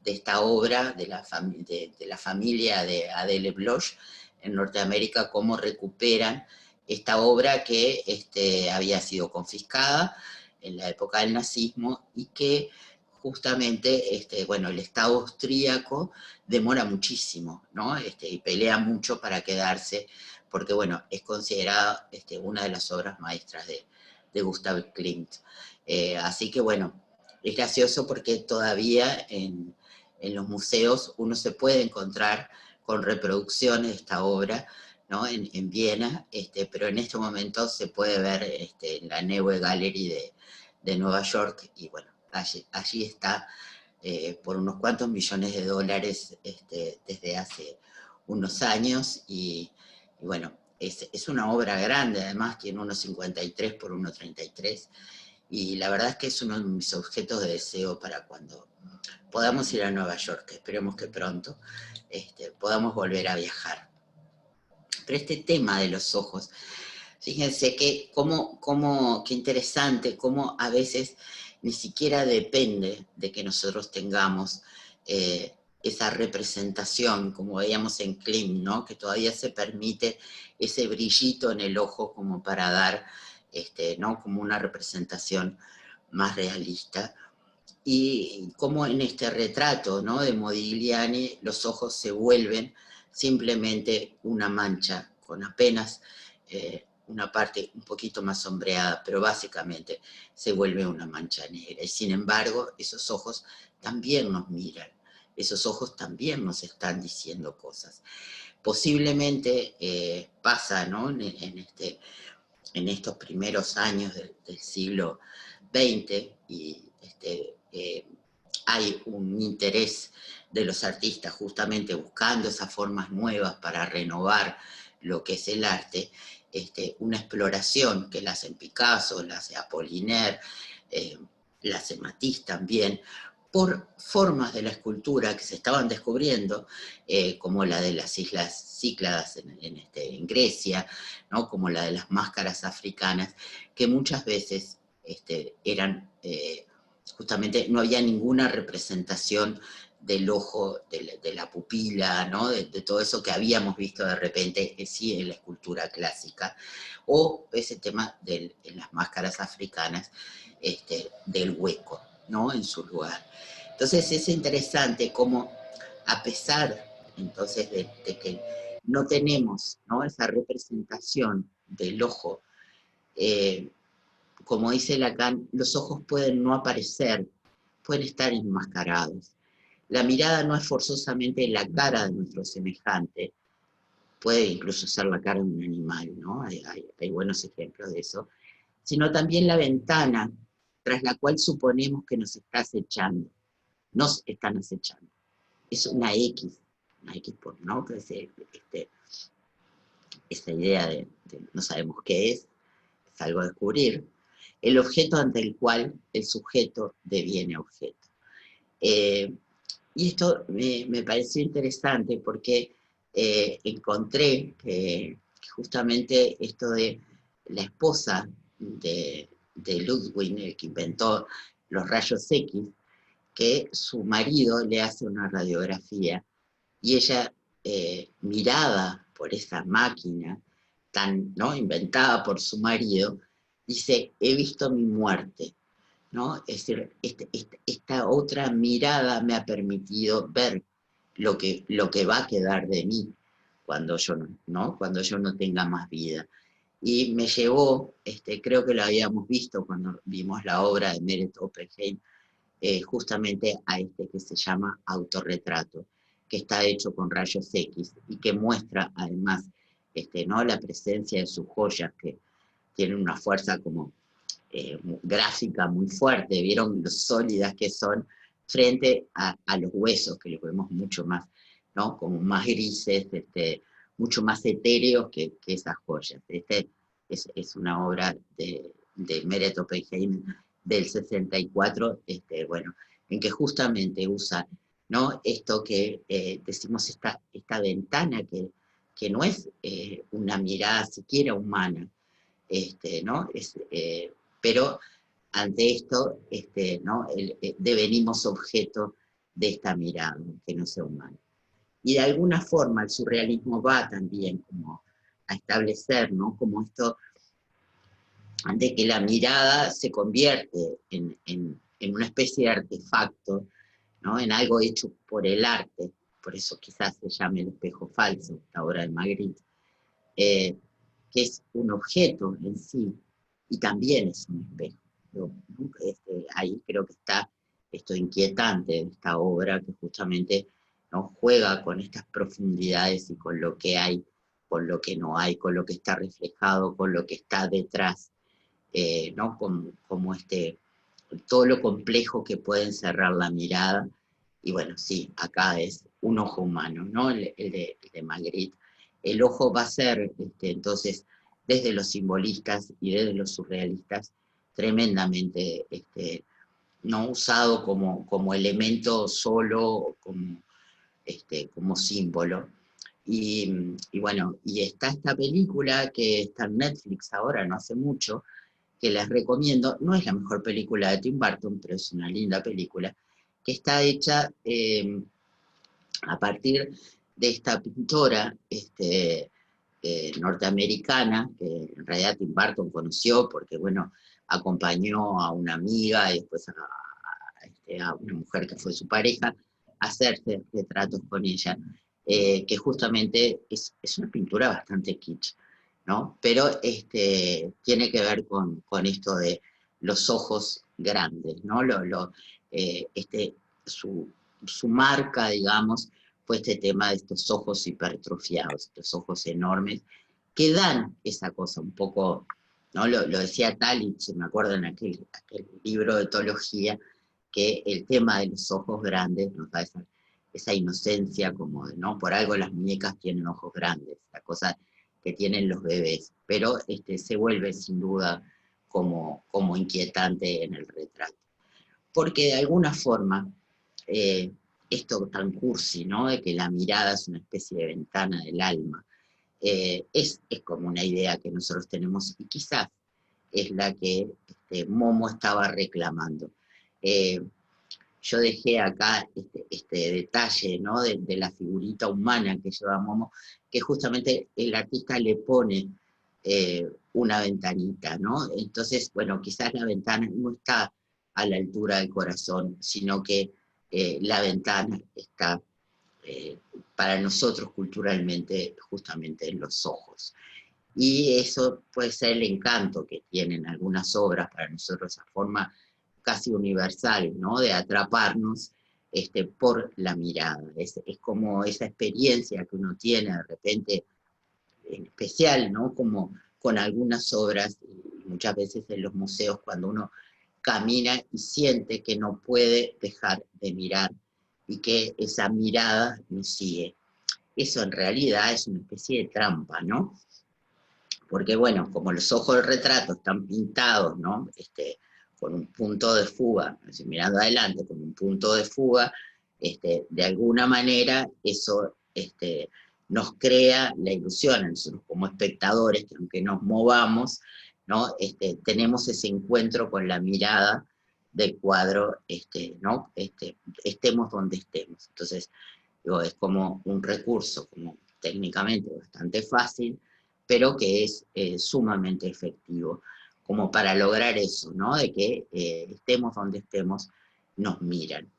de esta obra de la familia de Adele Bloch en Norteamérica, cómo recuperan esta obra que había sido confiscada en la época del nazismo y que justamente, bueno, el Estado austríaco demora muchísimo, ¿no? Y pelea mucho para quedarse, porque, bueno, es considerada una de las obras maestras de Gustav Klimt. Así que, bueno, es gracioso porque todavía en los museos uno se puede encontrar con reproducciones de esta obra, ¿no? En Viena, pero en este momento se puede ver en la Neue Gallery de Nueva York, y bueno, allí está por unos cuantos millones de dólares desde hace unos años, y bueno, es una obra grande, además tiene 1,53 por 1,33, y la verdad es que es uno de mis objetos de deseo para cuando podamos ir a Nueva York. Esperemos que pronto podamos volver a viajar. Pero este tema de los ojos, fíjense que qué interesante, cómo a veces ni siquiera depende de que nosotros tengamos esa representación, como veíamos en Klimt, ¿no? Que todavía se permite ese brillito en el ojo como para dar, ¿no? Como una representación más realista. Y como en este retrato, ¿no? De Modigliani, los ojos se vuelven simplemente una mancha, con apenas una parte un poquito más sombreada, pero básicamente se vuelve una mancha negra. Y sin embargo, esos ojos también nos miran, esos ojos también nos están diciendo cosas. Posiblemente pasa, ¿no? En estos primeros años del siglo XX, y hay un interés de los artistas justamente buscando esas formas nuevas para renovar lo que es el arte, una exploración que la hacen Picasso, la hace Apollinaire, la hace Matisse también, por formas de la escultura que se estaban descubriendo, como la de las islas Cícladas en Grecia, ¿no? Como la de las máscaras africanas, que muchas veces eran, justamente no había ninguna representación del ojo, de la pupila, ¿no? De todo eso que habíamos visto de repente, sí, en la escultura clásica, o ese tema en las máscaras africanas, del hueco, ¿no? En su lugar. Entonces es interesante cómo, a pesar entonces de que no tenemos, ¿no? Esa representación del ojo, como dice Lacan, los ojos pueden no aparecer, pueden estar enmascarados. La mirada no es forzosamente la cara de nuestro semejante, puede incluso ser la cara de un animal, ¿no? Hay buenos ejemplos de eso, sino también la ventana tras la cual suponemos que nos está acechando, nos están acechando. Es una X ¿no? Que es, esa idea de no sabemos qué es algo a descubrir, el objeto ante el cual el sujeto deviene objeto. Y esto me pareció interesante porque encontré que justamente esto de la esposa de Ludwig, el que inventó los rayos X, que su marido le hace una radiografía y ella, mirada por esa máquina tan, ¿no? Inventada por su marido, dice: he visto mi muerte, ¿no? Es decir, esta otra mirada me ha permitido ver lo que va a quedar de mí cuando yo no, cuando yo no tenga más vida. Y me llevó, creo que lo habíamos visto cuando vimos la obra de Meret Oppenheim, justamente a que se llama Autorretrato, que está hecho con rayos X y que muestra además, ¿no? La presencia de sus joyas, que tienen una fuerza como gráfica muy fuerte. Vieron lo sólidas que son frente a los huesos, que los vemos mucho más, ¿no? Como más grises, mucho más etéreos que esas joyas. Es una obra de Meret Oppenheim del 64, bueno, en que justamente usa, ¿no? Esto que decimos, esta ventana que no es una mirada siquiera humana, ¿no? Pero ante esto, ¿no? Devenimos objeto de esta mirada, que no sea humana. Y de alguna forma el surrealismo va también como a establecer, ¿no? Como esto de que la mirada se convierte en una especie de artefacto, ¿no? En algo hecho por el arte, por eso quizás se llame El espejo falso, la obra de Magritte, eh, que es un objeto en sí, y también es un espejo. Yo, ahí creo que está esto inquietante de esta obra, que justamente, ¿no?, juega con estas profundidades y con lo que hay, con lo que no hay, con lo que está reflejado, con lo que está detrás, ¿no? Como todo lo complejo que puede encerrar la mirada. Y bueno, sí, acá es un ojo humano, ¿no? El de Magritte. El ojo va a ser, entonces, desde los simbolistas y desde los surrealistas, tremendamente no usado como elemento solo, como símbolo. Y bueno, y está esta película que está en Netflix ahora, no hace mucho, que les recomiendo. No es la mejor película de Tim Burton, pero es una linda película, que está hecha a partir de esta pintora norteamericana, que en realidad Tim Burton conoció porque, bueno, acompañó a una amiga y después a una mujer que fue su pareja a hacerse retratos con ella, que justamente es una pintura bastante kitsch, ¿no? Pero tiene que ver con esto de los ojos grandes, ¿no? Su, su marca, digamos, fue este tema de estos ojos hipertrofiados, estos ojos enormes, que dan esa cosa un poco, ¿no? Lo decía Talich, me acuerdo en aquel libro de etología, que el tema de los ojos grandes nos da esa inocencia, como de, ¿no? Por algo las muñecas tienen ojos grandes, la cosa que tienen los bebés, pero se vuelve sin duda como inquietante en el retrato. Porque de alguna forma, esto tan cursi, ¿no?, de que la mirada es una especie de ventana del alma, es como una idea que nosotros tenemos y quizás es la que Momo estaba reclamando. Eh, yo dejé acá este detalle, ¿no?, de la figurita humana que lleva Momo, que justamente el artista le pone una ventanita, ¿no? Entonces, bueno, quizás la ventana no está a la altura del corazón, sino que la ventana está para nosotros culturalmente justamente en los ojos. Y eso puede ser el encanto que tienen algunas obras para nosotros, esa forma casi universal, ¿no?, de atraparnos por la mirada. Es como esa experiencia que uno tiene de repente, en especial, ¿no?, como con algunas obras, y muchas veces en los museos, cuando uno camina y siente que no puede dejar de mirar y que esa mirada nos sigue. Eso en realidad es una especie de trampa, ¿no? Porque bueno, como los ojos del retrato están pintados, ¿no?, con un punto de fuga, así, mirando adelante con un punto de fuga, de alguna manera eso nos crea la ilusión, nosotros como espectadores, que aunque nos movamos, ¿no?, tenemos ese encuentro con la mirada del cuadro, ¿no?, estemos donde estemos. Entonces, digo, es como un recurso, como técnicamente bastante fácil, pero que es sumamente efectivo, como para lograr eso, ¿no?, de que estemos donde estemos, nos miran.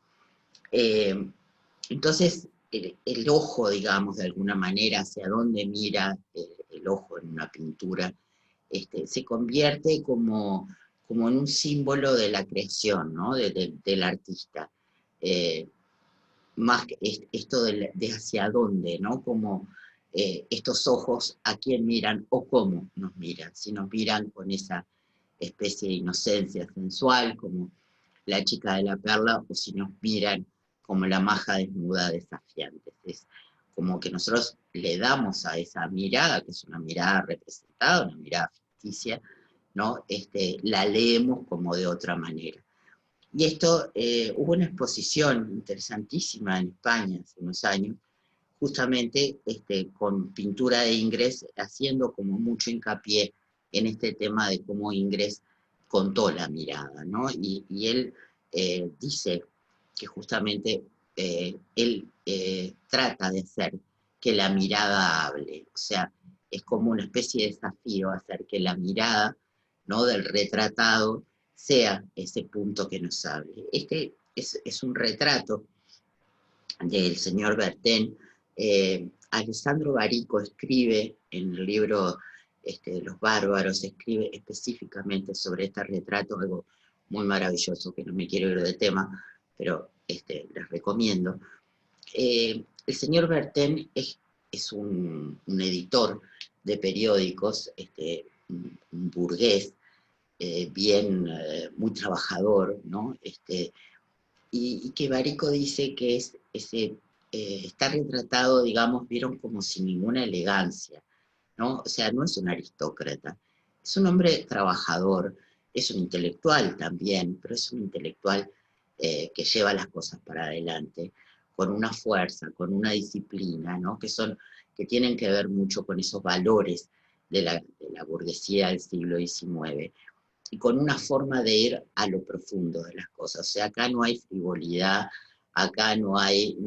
Entonces, el ojo, digamos, de alguna manera, hacia dónde mira el ojo en una pintura, se convierte como en un símbolo de la creación, ¿no?, del artista. Más que esto de hacia dónde, ¿no? Como estos ojos a quién miran o cómo nos miran, si nos miran con esa especie de inocencia sensual, como la chica de la perla, o si nos miran como la maja desnuda desafiante. Es como que nosotros le damos a esa mirada, que es una mirada representada, una mirada ficticia, ¿no? La leemos como de otra manera. Y esto, hubo una exposición interesantísima en España hace unos años, justamente con pintura de Ingres, haciendo como mucho hincapié en este tema de cómo Ingres contó la mirada, ¿no? Y él dice que justamente él trata de hacer que la mirada hable, o sea, es como una especie de desafío hacer que la mirada, ¿no?, del retratado sea ese punto que nos hable. Este es un retrato del señor Bertin. Alessandro Barico escribe en el libro Los Bárbaros, escribe específicamente sobre este retrato, algo muy maravilloso, que no me quiero ir de tema, pero les recomiendo. El señor Bertin es un editor de periódicos, un burgués, muy trabajador, ¿no? Y que Barico dice que está retratado, digamos, vieron como sin ninguna elegancia, ¿no? O sea, no es un aristócrata, es un hombre trabajador, es un intelectual también, pero es un intelectual que lleva las cosas para adelante, con una fuerza, con una disciplina, ¿no? Que tienen que ver mucho con esos valores de la burguesía del siglo XIX, y con una forma de ir a lo profundo de las cosas. O sea, acá no hay frivolidad, acá no hay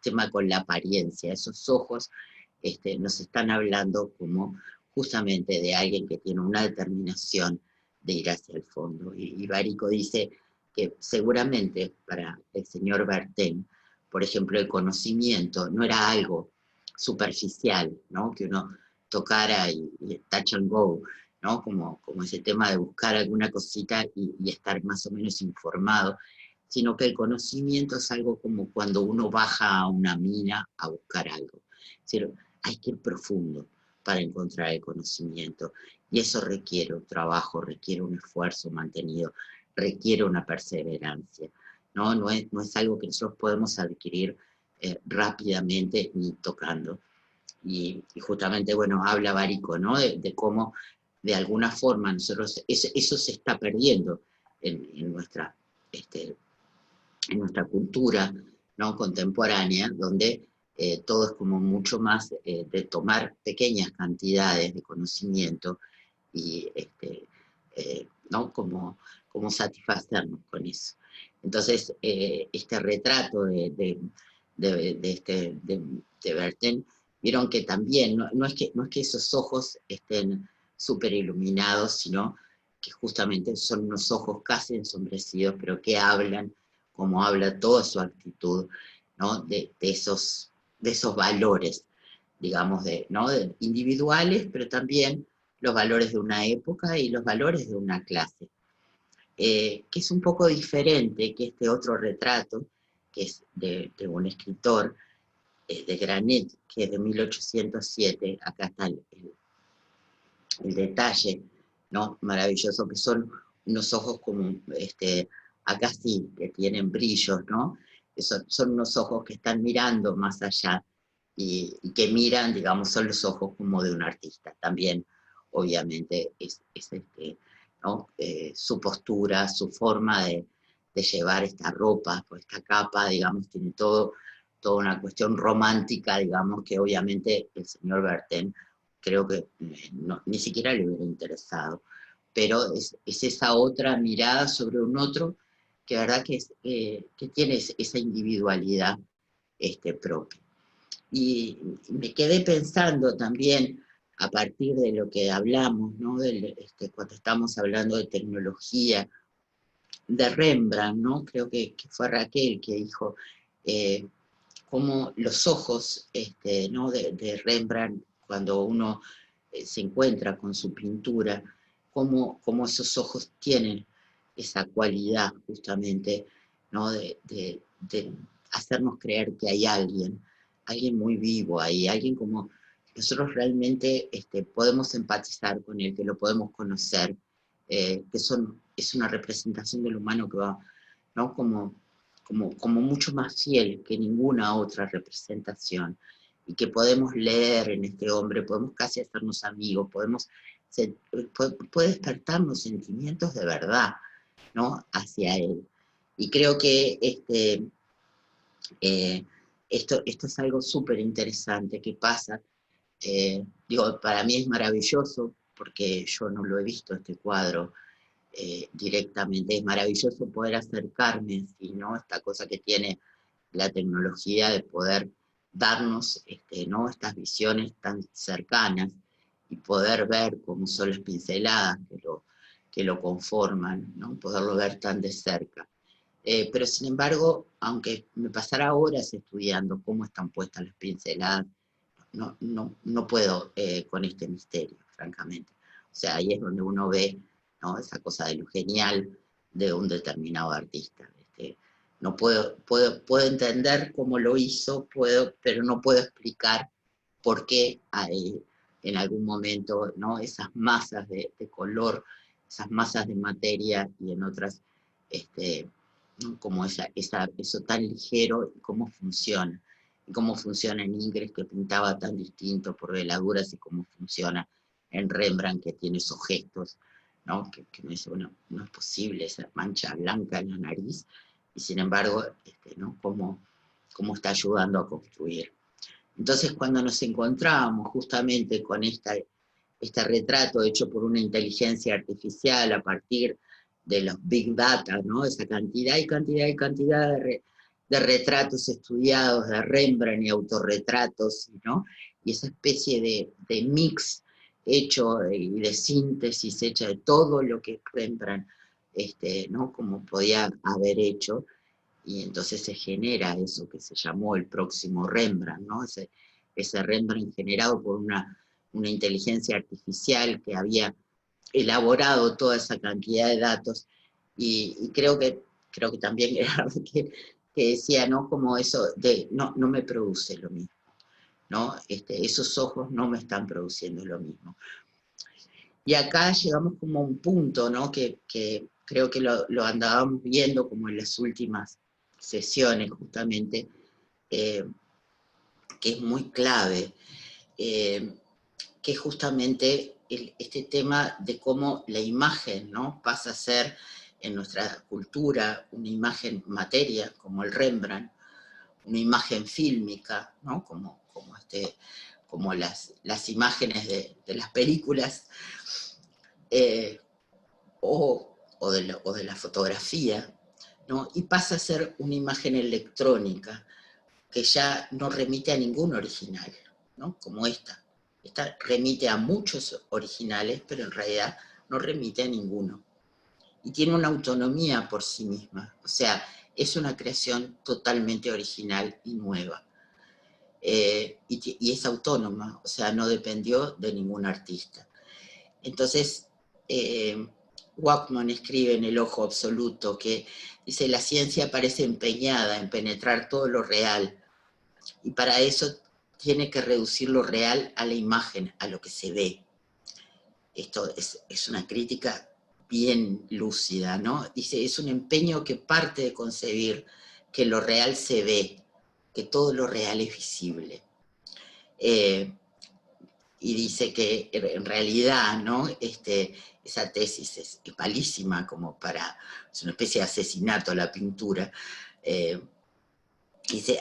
tema con la apariencia. Esos ojos nos están hablando como justamente de alguien que tiene una determinación de ir hacia el fondo. Y Barico dice que seguramente para el señor Bertin, por ejemplo, el conocimiento no era algo superficial, ¿no? Que uno tocara y touch and go, ¿no? Como ese tema de buscar alguna cosita y estar más o menos informado, sino que el conocimiento es algo como cuando uno baja a una mina a buscar algo. Es decir, hay que ir profundo para encontrar el conocimiento, y eso requiere un trabajo, requiere un esfuerzo mantenido, requiere una perseverancia, ¿no? No es algo que nosotros podemos adquirir rápidamente ni tocando. Y justamente, bueno, habla Barico, ¿no? De cómo de alguna forma nosotros, eso se está perdiendo en nuestra cultura, ¿no? Contemporánea, donde todo es como mucho más de tomar pequeñas cantidades de conocimiento y ¿no? Como satisfacernos con eso. Entonces, este retrato de Bertin, vieron que también, no es que esos ojos estén súper iluminados, sino que justamente son unos ojos casi ensombrecidos, pero que hablan, como habla toda su actitud, ¿no? de esos valores, digamos, ¿no? Individuales, pero también los valores de una época y los valores de una clase, que es un poco diferente que este otro retrato, que es de un escritor, de Granet, que es de 1807, acá está el detalle, ¿no? Maravilloso, que son unos ojos como, acá sí, que tienen brillos, ¿no? Que son unos ojos que están mirando más allá y que miran, digamos, son los ojos como de un artista. También, obviamente, ¿no? Su postura, su forma de llevar esta ropa, pues esta capa, digamos, tiene toda una cuestión romántica, digamos, que obviamente el señor Bertin creo que ni siquiera le hubiera interesado, pero es esa otra mirada sobre un otro que verdad que tiene esa individualidad propia. Y me quedé pensando también, a partir de lo que hablamos, ¿no? Cuando estamos hablando de tecnología, de Rembrandt, ¿no? Creo que fue Raquel que dijo cómo los ojos, ¿no? de Rembrandt, cuando uno se encuentra con su pintura, cómo esos ojos tienen esa cualidad justamente, ¿no? de hacernos creer que hay alguien muy vivo ahí, alguien como nosotros realmente podemos empatizar con él, que lo podemos conocer, es una representación del humano que va, ¿no? como mucho más fiel que ninguna otra representación, y que podemos leer en este hombre, podemos casi hacernos amigos, puede despertarnos sentimientos de verdad, ¿no? Hacia él. Y creo que esto es algo súper interesante que pasa. Para mí es maravilloso, porque yo no lo he visto este cuadro directamente. Es maravilloso poder acercarme, ¿no? Esta cosa que tiene la tecnología de poder darnos ¿no? estas visiones tan cercanas y poder ver cómo son las pinceladas que lo conforman, ¿no? Poderlo ver tan de cerca. Pero sin embargo, aunque me pasara horas estudiando cómo están puestas las pinceladas, no puedo con este misterio, francamente. O sea, ahí es donde uno ve, ¿no?, esa cosa de lo genial de un determinado artista. No puedo entender cómo lo hizo, pero no puedo explicar por qué hay, en algún momento, ¿no?, esas masas de color, esas masas de materia, y en otras, ¿no?, como eso tan ligero, y cómo funciona. Y cómo funciona en Ingres, que pintaba tan distinto por veladuras, y cómo funciona en Rembrandt, que tiene esos gestos, ¿no?, que me dice, bueno, no es posible esa mancha blanca en la nariz, y sin embargo, ¿no?, cómo está ayudando a construir. Entonces, cuando nos encontrábamos justamente con este retrato hecho por una inteligencia artificial a partir de los big data, ¿no?, esa cantidad y cantidad y cantidad de retratos estudiados de Rembrandt y autorretratos, ¿no?, y esa especie de mix hecho y de síntesis hecha de todo lo que Rembrandt, ¿no?, como podía haber hecho, y entonces se genera eso que se llamó el próximo Rembrandt, ¿no? Ese Rembrandt generado por una inteligencia artificial que había elaborado toda esa cantidad de datos, y creo que también era que decía, ¿no?, como eso de, no me produce lo mismo, ¿no? Esos ojos no me están produciendo lo mismo. Y acá llegamos como a un punto, ¿no?, que creo que lo andábamos viendo como en las últimas sesiones, justamente, que es muy clave, que es justamente este tema de cómo la imagen, ¿no?, pasa a ser en nuestra cultura una imagen materia, como el Rembrandt, una imagen fílmica, ¿no?, como las imágenes de las películas, o de la fotografía, ¿no?, y pasa a ser una imagen electrónica que ya no remite a ningún original, ¿no?, como esta. Esta remite a muchos originales, pero en realidad no remite a ninguno. Y tiene una autonomía por sí misma, o sea, es una creación totalmente original y nueva. Y es autónoma, o sea, no dependió de ningún artista. Entonces, Wachsman escribe en El Ojo Absoluto que dice: la ciencia parece empeñada en penetrar todo lo real, y para eso tiene que reducir lo real a la imagen, a lo que se ve. Esto es una crítica bien lúcida, ¿no? Dice, es un empeño que parte de concebir que lo real se ve, que todo lo real es visible. Y dice que en realidad, ¿no?, esa tesis es malísima, es una especie de asesinato a la pintura. Dice,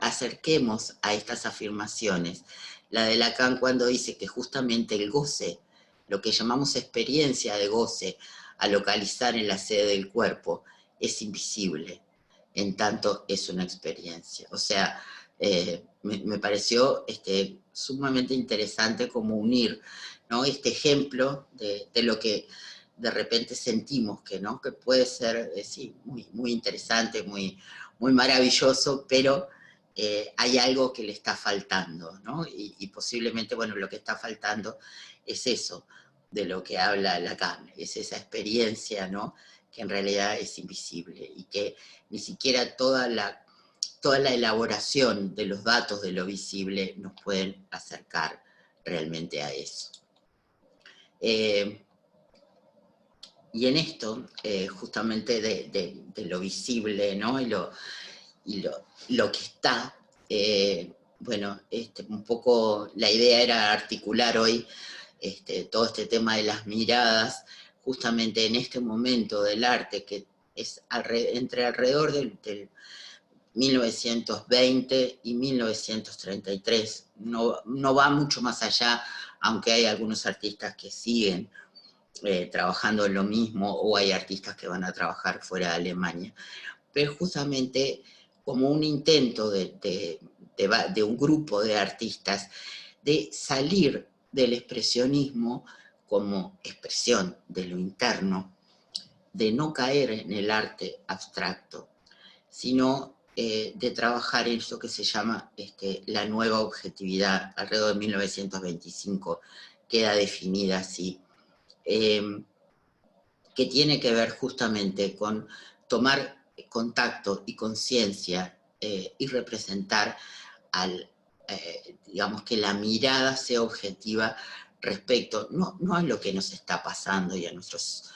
acerquemos a estas afirmaciones la de Lacan, cuando dice que justamente el goce, lo que llamamos experiencia de goce, a localizar en la sede del cuerpo, es invisible, en tanto es una experiencia. O sea, me pareció sumamente interesante como unir, ¿no?, este ejemplo de lo que de repente sentimos que, ¿no?, que puede ser, sí, muy, muy interesante, muy maravilloso, pero hay algo que le está faltando, ¿no? Y posiblemente, bueno, lo que está faltando es eso de lo que habla Lacan, es esa experiencia, ¿no?, que en realidad es invisible, y que ni siquiera toda la elaboración de los datos de lo visible nos pueden acercar realmente a eso. Y en esto, justamente de lo visible, ¿no?, y lo que está, bueno, un poco la idea era articular hoy todo este tema de las miradas, justamente en este momento del arte, que es entre alrededor del 1920 y 1933, no va mucho más allá, aunque hay algunos artistas que siguen trabajando en lo mismo, o hay artistas que van a trabajar fuera de Alemania, pero justamente como un intento de un grupo de artistas de salir del expresionismo como expresión de lo interno, de no caer en el arte abstracto, sino de trabajar en eso que se llama la nueva objetividad. Alrededor de 1925 queda definida así, que tiene que ver justamente con tomar contacto y conciencia y representar digamos, que la mirada sea objetiva respecto, no a lo que nos está pasando y a nuestros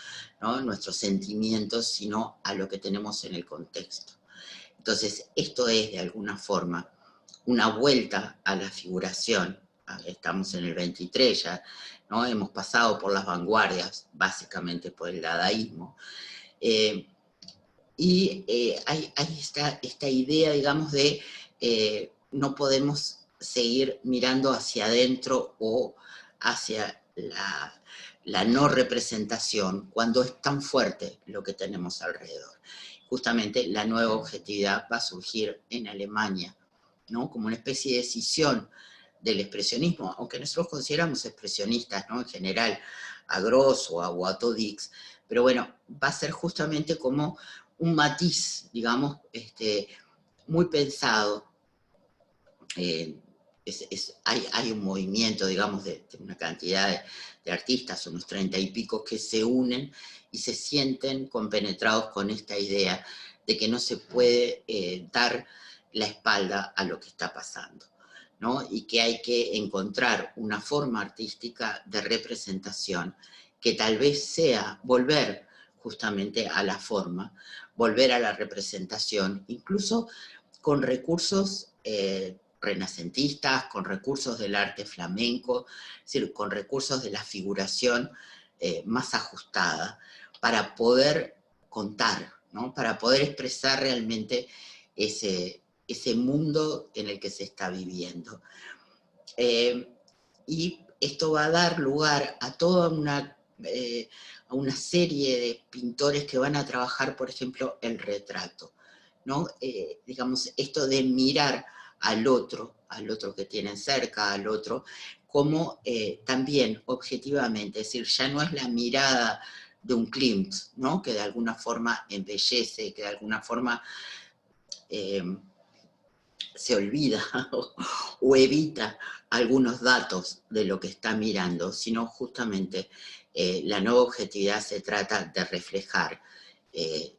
sentimientos, sino a lo que tenemos en el contexto. Entonces, esto es de alguna forma una vuelta a la figuración. Estamos en el 23 ya, ¿no? Hemos pasado por las vanguardias, básicamente por el dadaísmo, hay esta idea, digamos, de no podemos seguir mirando hacia adentro o hacia la no representación cuando es tan fuerte lo que tenemos alrededor. Justamente la nueva objetividad va a surgir en Alemania, ¿no? Como una especie de decisión del expresionismo, aunque nosotros consideramos expresionistas, ¿no? En general, a Gross o a Watteau Dix, pero bueno, va a ser justamente como un matiz, digamos, muy pensado. Hay un movimiento, digamos, de una cantidad de artistas, unos 30 y pico, que se unen y se sienten compenetrados con esta idea de que no se puede dar la espalda a lo que está pasando, ¿no? Y que hay que encontrar una forma artística de representación que tal vez sea volver justamente a la forma, volver a la representación, incluso con recursos renacentistas, con recursos del arte flamenco, es decir, con recursos de la figuración más ajustada, para poder contar, ¿no? Para poder expresar realmente ese mundo en el que se está viviendo. Y esto va a dar lugar a toda a una serie de pintores que van a trabajar, por ejemplo, el retrato, ¿no? Digamos, esto de mirar al otro que tienen cerca, al otro, como también objetivamente, es decir, ya no es la mirada de un Klimt, ¿no? Que de alguna forma embellece, que de alguna forma se olvida o evita algunos datos de lo que está mirando, sino justamente la nueva objetividad se trata de reflejar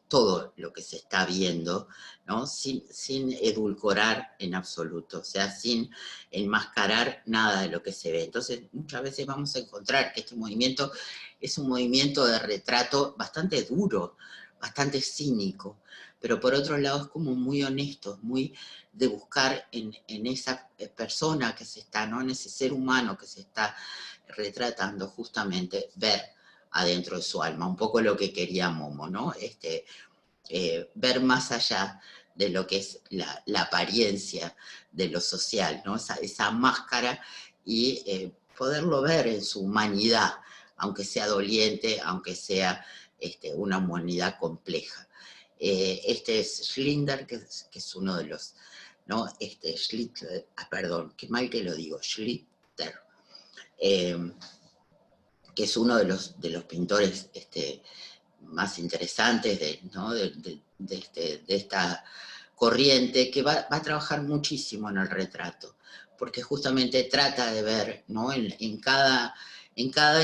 todo lo que se está viendo, ¿no? Sin edulcorar en absoluto, o sea, sin enmascarar nada de lo que se ve. Entonces, muchas veces vamos a encontrar que este movimiento es un movimiento de retrato bastante duro, bastante cínico, pero por otro lado es como muy honesto, muy de buscar en esa persona que se está, ¿no? En ese ser humano que se está retratando, justamente ver adentro de su alma, un poco lo que quería Momo, ¿no? Ver más allá de lo que es la apariencia de lo social, ¿no? Esa máscara y poderlo ver en su humanidad, aunque sea doliente, aunque sea una humanidad compleja. Este es Schlinder, que es uno de los, ¿no? Schlitter, perdón, qué mal que lo digo, Schlitter, que es uno de los pintores más interesantes ¿no? de esta corriente, que va a trabajar muchísimo en el retrato, porque justamente trata de ver, ¿no? en cada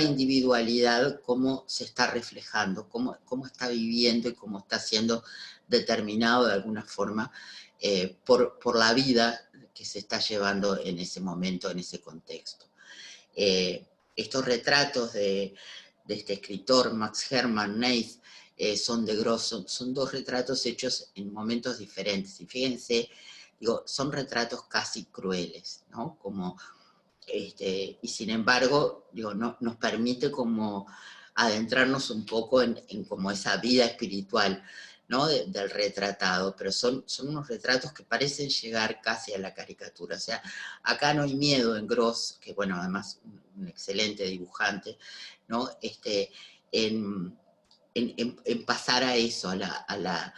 individualidad cómo se está reflejando, cómo está viviendo y cómo está siendo determinado de alguna forma por la vida que se está llevando en ese momento, en ese contexto. Estos retratos de este escritor, Max Hermann Neis, son de Gross, son dos retratos hechos en momentos diferentes. Y fíjense, digo, son retratos casi crueles, ¿no? Como, y sin embargo, digo, nos permite como adentrarnos un poco en como esa vida espiritual, ¿no? Del retratado, pero son unos retratos que parecen llegar casi a la caricatura. O sea, acá no hay miedo en Gross, que bueno, además un excelente dibujante, ¿no? En pasar a eso, a la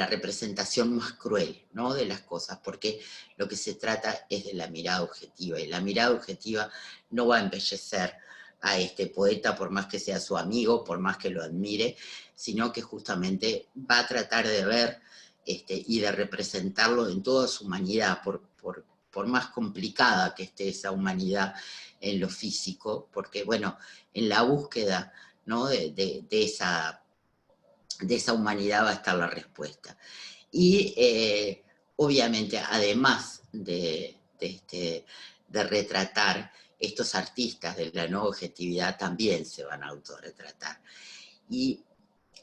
representación más cruel, ¿no? De las cosas, porque lo que se trata es de la mirada objetiva, y la mirada objetiva no va a embellecer, a este poeta, por más que sea su amigo, por más que lo admire, sino que justamente va a tratar de ver y de representarlo en toda su humanidad, por más complicada que esté esa humanidad en lo físico, porque bueno, en la búsqueda, ¿no?, de esa humanidad va a estar la respuesta. Y obviamente, además de retratar, estos artistas de la nueva objetividad también se van a autorretratar. Y,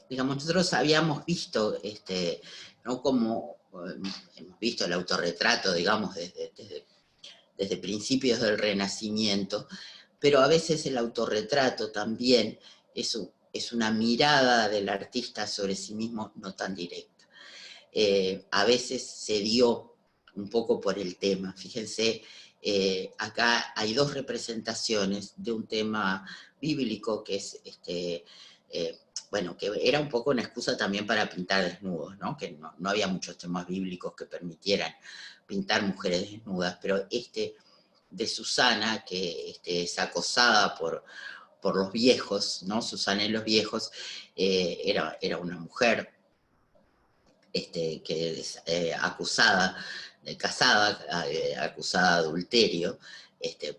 digamos, nosotros habíamos visto, ¿no?, como hemos visto el autorretrato, digamos, desde principios del Renacimiento, pero a veces el autorretrato también es una mirada del artista sobre sí mismo no tan directa. A veces se dio un poco por el tema. Fíjense, acá hay dos representaciones de un tema bíblico que es, bueno, que era un poco una excusa también para pintar desnudos, ¿no? Que no había muchos temas bíblicos que permitieran pintar mujeres desnudas, pero de Susana, que es acosada por los viejos, ¿no? Susana y los viejos, era una mujer que es acusada, casada, acusada de adulterio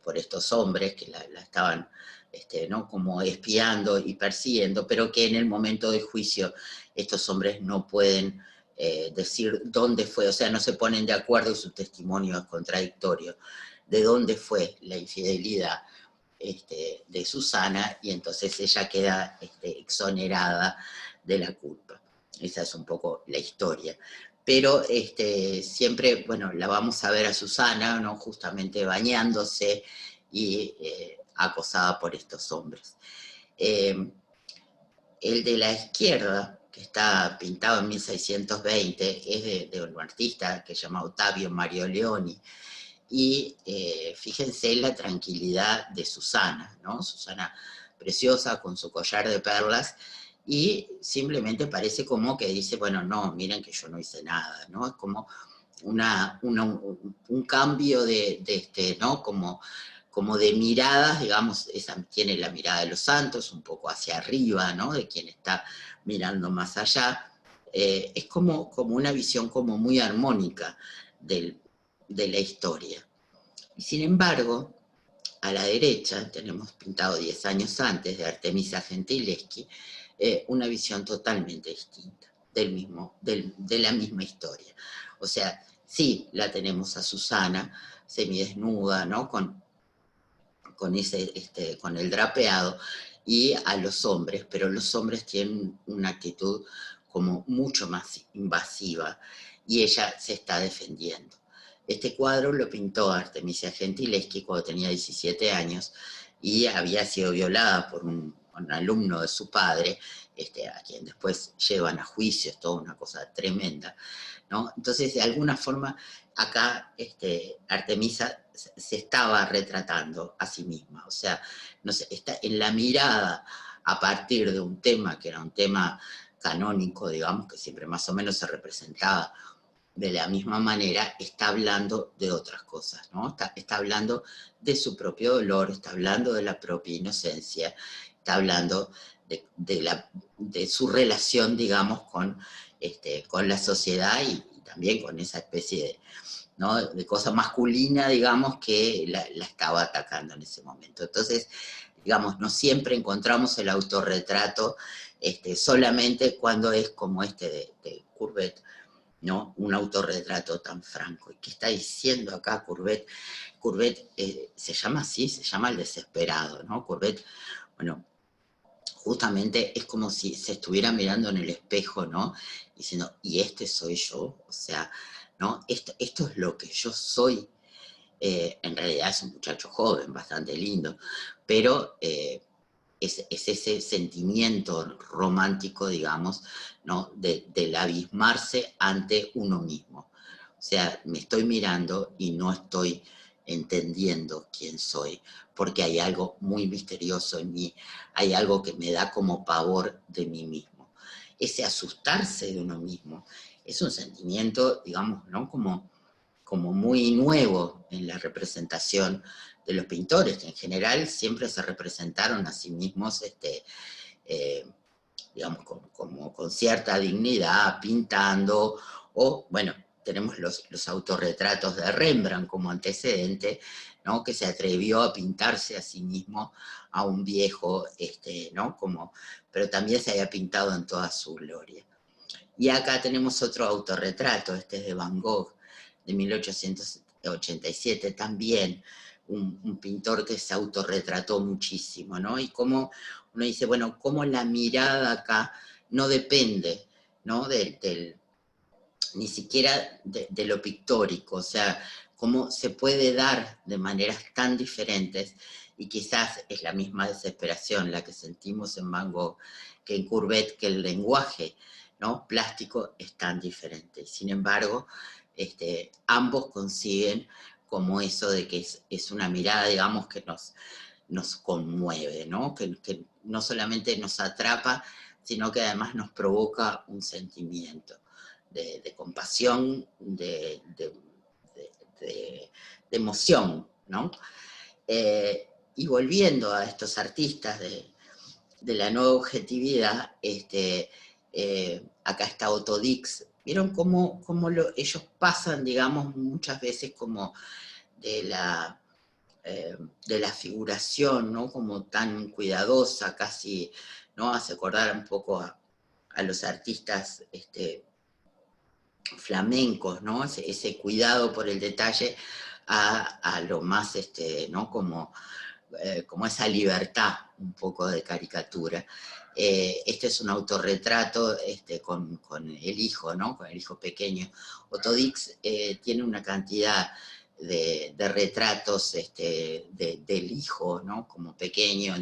por estos hombres que la estaban ¿no?, como espiando y persiguiendo, pero que en el momento del juicio estos hombres no pueden decir dónde fue, o sea, no se ponen de acuerdo y su testimonio es contradictorio, de dónde fue la infidelidad de Susana, y entonces ella queda exonerada de la culpa. Esa es un poco la historia. Pero siempre, bueno, la vamos a ver a Susana, ¿no?, justamente bañándose y acosada por estos hombres. El de la izquierda, que está pintado en 1620, es de un artista que se llama Ottavio Mario Leoni, y fíjense la tranquilidad de Susana, ¿no? Susana preciosa con su collar de perlas, y simplemente parece como que dice, bueno, no, miren que yo no hice nada, ¿no? Es como un cambio ¿no? Como de miradas, digamos, esa tiene la mirada de los santos, un poco hacia arriba, ¿no?, de quien está mirando más allá. Es como una visión como muy armónica de la historia. Y sin embargo, a la derecha tenemos pintado 10 años antes, de Artemisia Gentileschi, una visión totalmente distinta de la misma historia. O sea, sí, la tenemos a Susana semidesnuda, ¿no?, con el drapeado, y a los hombres, pero los hombres tienen una actitud como mucho más invasiva, y ella se está defendiendo. Este cuadro lo pintó Artemisia Gentileschi cuando tenía 17 años, y había sido violada por un alumno de su padre, a quien después llevan a juicio, es toda una cosa tremenda, ¿no? Entonces, de alguna forma, acá Artemisa se estaba retratando a sí misma, o sea, no sé, está en la mirada a partir de un tema que era un tema canónico, digamos, que siempre más o menos se representaba de la misma manera, está hablando de otras cosas, ¿no? Está hablando de su propio dolor, está hablando de la propia inocencia, está hablando de su relación, digamos, con la sociedad, y también con esa especie ¿no?, de cosa masculina, digamos, que la estaba atacando en ese momento. Entonces, digamos, no siempre encontramos el autorretrato solamente cuando es como de Courbet, ¿no?, un autorretrato tan franco. ¿Y qué está diciendo acá Courbet? Courbet se llama así, se llama el desesperado, ¿no? Courbet, bueno, justamente es como si se estuviera mirando en el espejo, ¿no?, diciendo, ¿y soy yo? O sea, ¿no? Esto es lo que yo soy. En realidad es un muchacho joven, bastante lindo, pero es ese sentimiento romántico, digamos, ¿no?, del abismarse ante uno mismo. O sea, me estoy mirando y no estoy entendiendo quién soy, porque hay algo muy misterioso en mí, hay algo que me da como pavor de mí mismo. Ese asustarse de uno mismo es un sentimiento, digamos, ¿no?, como como muy nuevo en la representación de los pintores, que en general siempre se representaron a sí mismos, digamos, como con cierta dignidad, pintando, o, bueno, tenemos los autorretratos de Rembrandt como antecedente, ¿no? Que se atrevió a pintarse a sí mismo a un viejo, ¿no? Pero también se había pintado en toda su gloria. Y acá tenemos otro autorretrato, este es de Van Gogh, de 1887, también un pintor que se autorretrató muchísimo, ¿no? Y cómo uno dice, bueno, cómo la mirada acá no depende, ¿no? Ni siquiera de lo pictórico, o sea, cómo se puede dar de maneras tan diferentes, y quizás es la misma desesperación la que sentimos en Van Gogh que en Courbet, que el lenguaje, ¿no? Plástico es tan diferente. Sin embargo, ambos consiguen como eso de que es una mirada, digamos, que nos conmueve, ¿no? Que no solamente nos atrapa, sino que además nos provoca un sentimiento de compasión, de emoción, ¿no? Y volviendo a estos artistas de la nueva objetividad, acá está Otto Dix. ¿Vieron cómo ellos pasan, digamos, muchas veces como de la, de la figuración, ¿no? Como tan cuidadosa, casi, ¿no? Hace acordar un poco a los artistas flamencos, ¿no? Ese cuidado por el detalle a lo más, ¿no? Como esa libertad un poco de caricatura. Este es un autorretrato con el hijo, ¿no? Con el hijo pequeño. Otto Dix tiene una cantidad de retratos del hijo, ¿no? Como pequeño,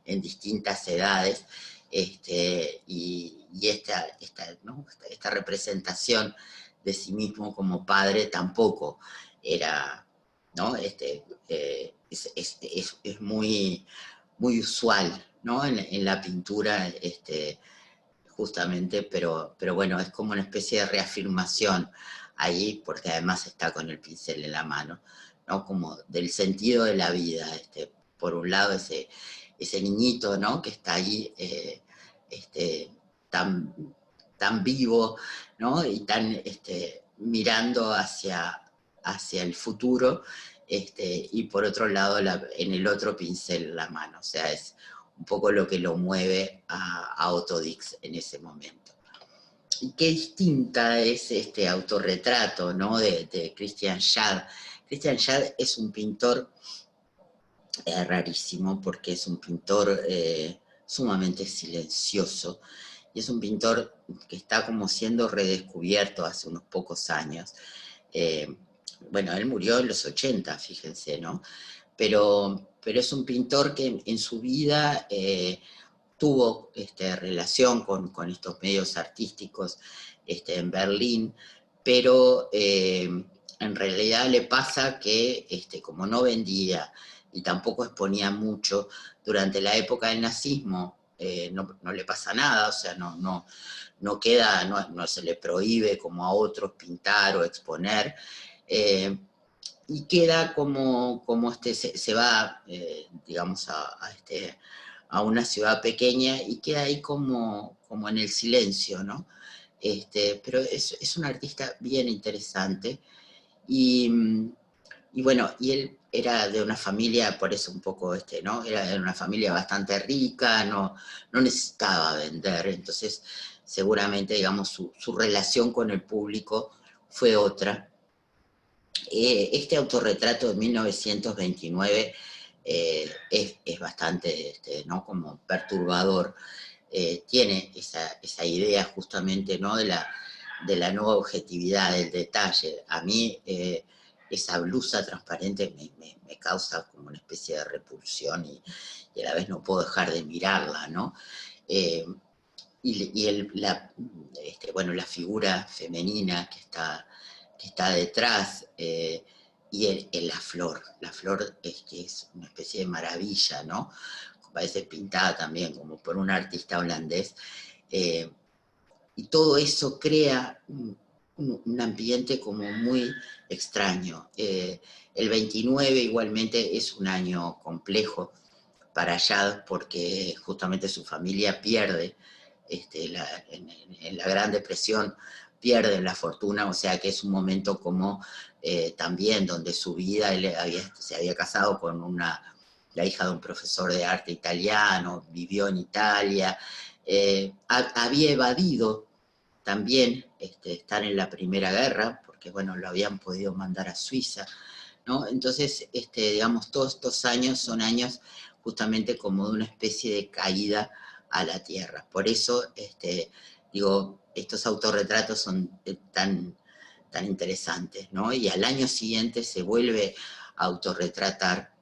en distintas edades, y ¿no? esta representación de sí mismo como padre tampoco era, ¿no? Es muy, muy usual, ¿no? En la pintura, justamente, pero bueno, es como una especie de reafirmación ahí, porque además está con el pincel en la mano, ¿no? Como del sentido de la vida, por un lado ese niñito, ¿no? Que está ahí, tan, tan vivo, ¿no? Y tan mirando hacia el futuro, y por otro lado en el otro pincel la mano, o sea, es un poco lo que lo mueve a Otto Dix en ese momento. Y qué distinta es este autorretrato, ¿no? de Christian Schad. Christian Schad es un pintor rarísimo, porque es un pintor sumamente silencioso, y es un pintor que está como siendo redescubierto hace unos pocos años. Bueno, él murió en los 80, fíjense, ¿no? Pero es un pintor que en su vida tuvo relación con estos medios artísticos en Berlín, pero en realidad le pasa que como no vendía y tampoco exponía mucho durante la época del nazismo, no le pasa nada, o sea, no queda, no se le prohíbe como a otros pintar o exponer, y queda como se va, digamos, a una ciudad pequeña, y queda ahí como en el silencio, ¿no? Pero es un artista bien interesante, y, y bueno, y él era de una familia, por eso un poco, ¿no? Era de una familia bastante rica, no necesitaba vender, entonces seguramente, digamos, su relación con el público fue otra. Este autorretrato de 1929 es bastante, ¿no? Como perturbador. Tiene esa idea justamente, ¿no? de la nueva objetividad del detalle. A mí esa blusa transparente me causa como una especie de repulsión, y a la vez no puedo dejar de mirarla, ¿no? Eh, bueno, la figura femenina que está detrás, y la flor es que es una especie de maravilla, ¿no? Parece pintada también como por un artista holandés, y todo eso crea un ambiente como muy extraño. El 29 igualmente es un año complejo para Jad porque justamente su familia pierde en la Gran Depresión, pierden la fortuna, o sea que es un momento como también donde su vida, se había casado con la hija de un profesor de arte italiano, vivió en Italia, había evadido también estar en la Primera Guerra, porque bueno, lo habían podido mandar a Suiza, ¿no? Entonces, digamos, todos estos años son años justamente como de una especie de caída a la tierra. Por eso, digo, estos autorretratos son tan interesantes, ¿no? Y al año siguiente se vuelve a autorretratar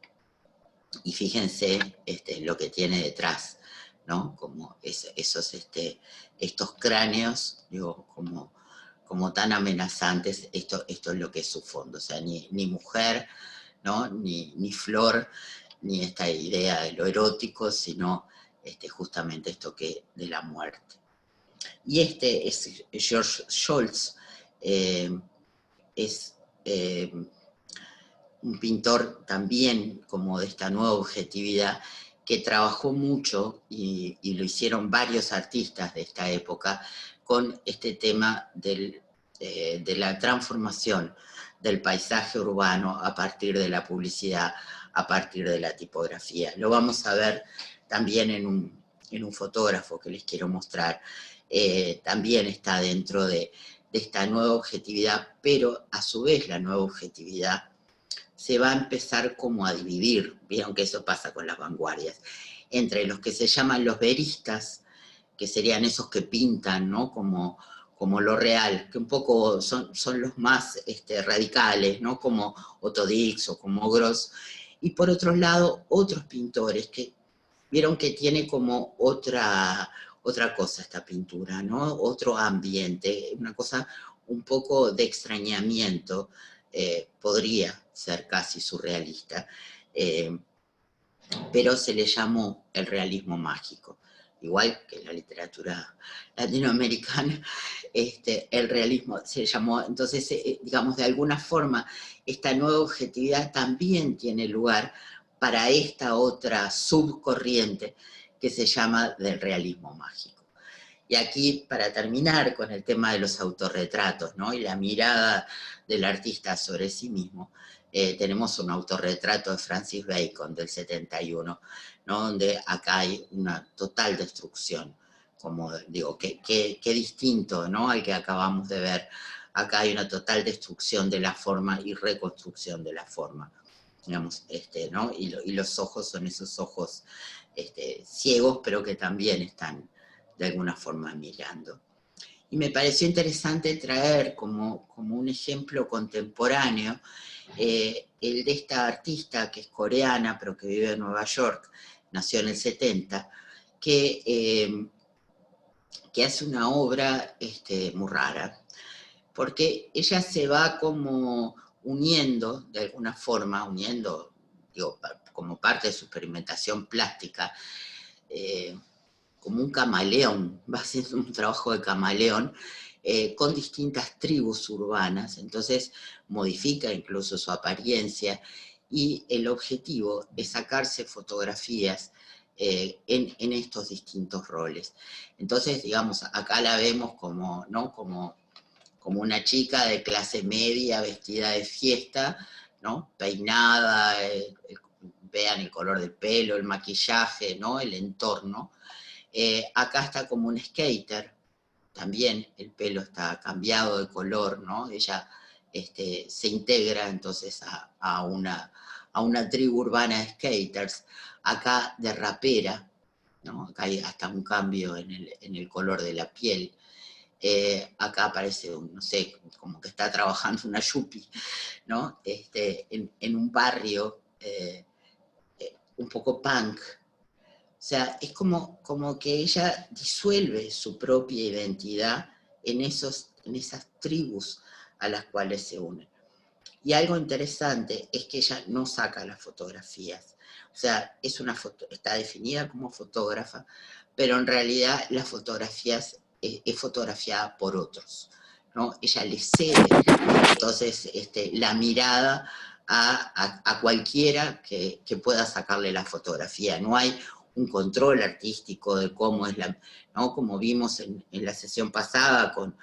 y fíjense lo que tiene detrás, ¿no? Como estos cráneos, digo, como tan amenazantes, esto es lo que es su fondo, o sea, ni mujer, ¿no? Ni flor, ni esta idea de lo erótico, sino justamente esto de la muerte. Y es George Scholz, es un pintor también como de esta nueva objetividad, que trabajó mucho, y lo hicieron varios artistas de esta época, con este tema de la transformación del paisaje urbano a partir de la publicidad, a partir de la tipografía. Lo vamos a ver también en un fotógrafo que les quiero mostrar. También está dentro de esta nueva objetividad, pero a su vez la nueva objetividad se va a empezar como a dividir, vieron que eso pasa con las vanguardias, entre los que se llaman los veristas, que serían esos que pintan, ¿no? Como lo real, que un poco son los más radicales, ¿no? Como Otto Dix o como Gross. Y por otro lado, otros pintores que vieron que tiene como otra cosa esta pintura, ¿no? Otro ambiente, una cosa un poco de extrañamiento, podría ser casi surrealista, pero se le llamó el realismo mágico. Igual que en la literatura latinoamericana, el realismo se llamó. Entonces, digamos, de alguna forma, esta nueva objetividad también tiene lugar para esta otra subcorriente que se llama del realismo mágico. Y aquí, para terminar con el tema de los autorretratos, ¿no? Y la mirada del artista sobre sí mismo, tenemos un autorretrato de Francis Bacon del 71, ¿no? Donde acá hay una total destrucción, como digo, qué distinto, ¿no? Al que acabamos de ver. Acá hay una total destrucción de la forma y reconstrucción de la forma, digamos, ¿no? Y los ojos son esos ojos ciegos, pero que también están de alguna forma mirando. Y me pareció interesante traer como un ejemplo contemporáneo el de esta artista que es coreana, pero que vive en Nueva York, nació en el 70, que hace una obra muy rara, porque ella se va como uniendo, de alguna forma, digo, como parte de su experimentación plástica, como un camaleón, va haciendo un trabajo de camaleón, con distintas tribus urbanas, entonces modifica incluso su apariencia, y el objetivo es sacarse fotografías en estos distintos roles. Entonces, digamos, acá la vemos como, ¿no? como una chica de clase media vestida de fiesta, ¿no? Peinada, vean el color del pelo, el maquillaje, ¿no? El entorno. Acá está como un skater, también el pelo está cambiado de color, ¿no? Ella se integra entonces a una tribu urbana de skaters, acá de rapera, ¿no? Acá hay hasta un cambio en el color de la piel. Acá aparece, no sé, como que está trabajando una yuppie, ¿no? En un barrio un poco punk. O sea, es como que ella disuelve su propia identidad en esas tribus a las cuales se une. Y algo interesante es que ella no saca las fotografías. O sea, está definida como fotógrafa, pero en realidad las fotografías es fotografiada por otros, ¿no? Ella le cede, entonces, la mirada a cualquiera que pueda sacarle la fotografía. No hay un control artístico de cómo es la, ¿no? Como vimos en la sesión pasada con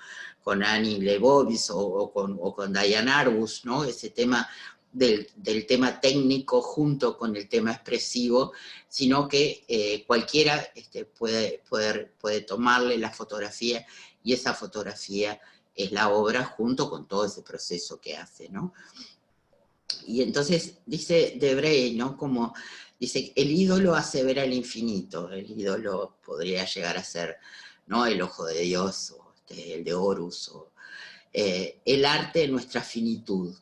Annie Leibovitz o con Diane Arbus, ¿no? Ese tema del tema técnico junto con el tema expresivo, sino que cualquiera puede tomarle la fotografía y esa fotografía es la obra junto con todo ese proceso que hace, ¿no? Y entonces dice Debray, ¿no? Como dice, el ídolo hace ver al infinito, el ídolo podría llegar a ser, ¿no? El ojo de Dios, o el de Horus, o el arte, nuestra finitud,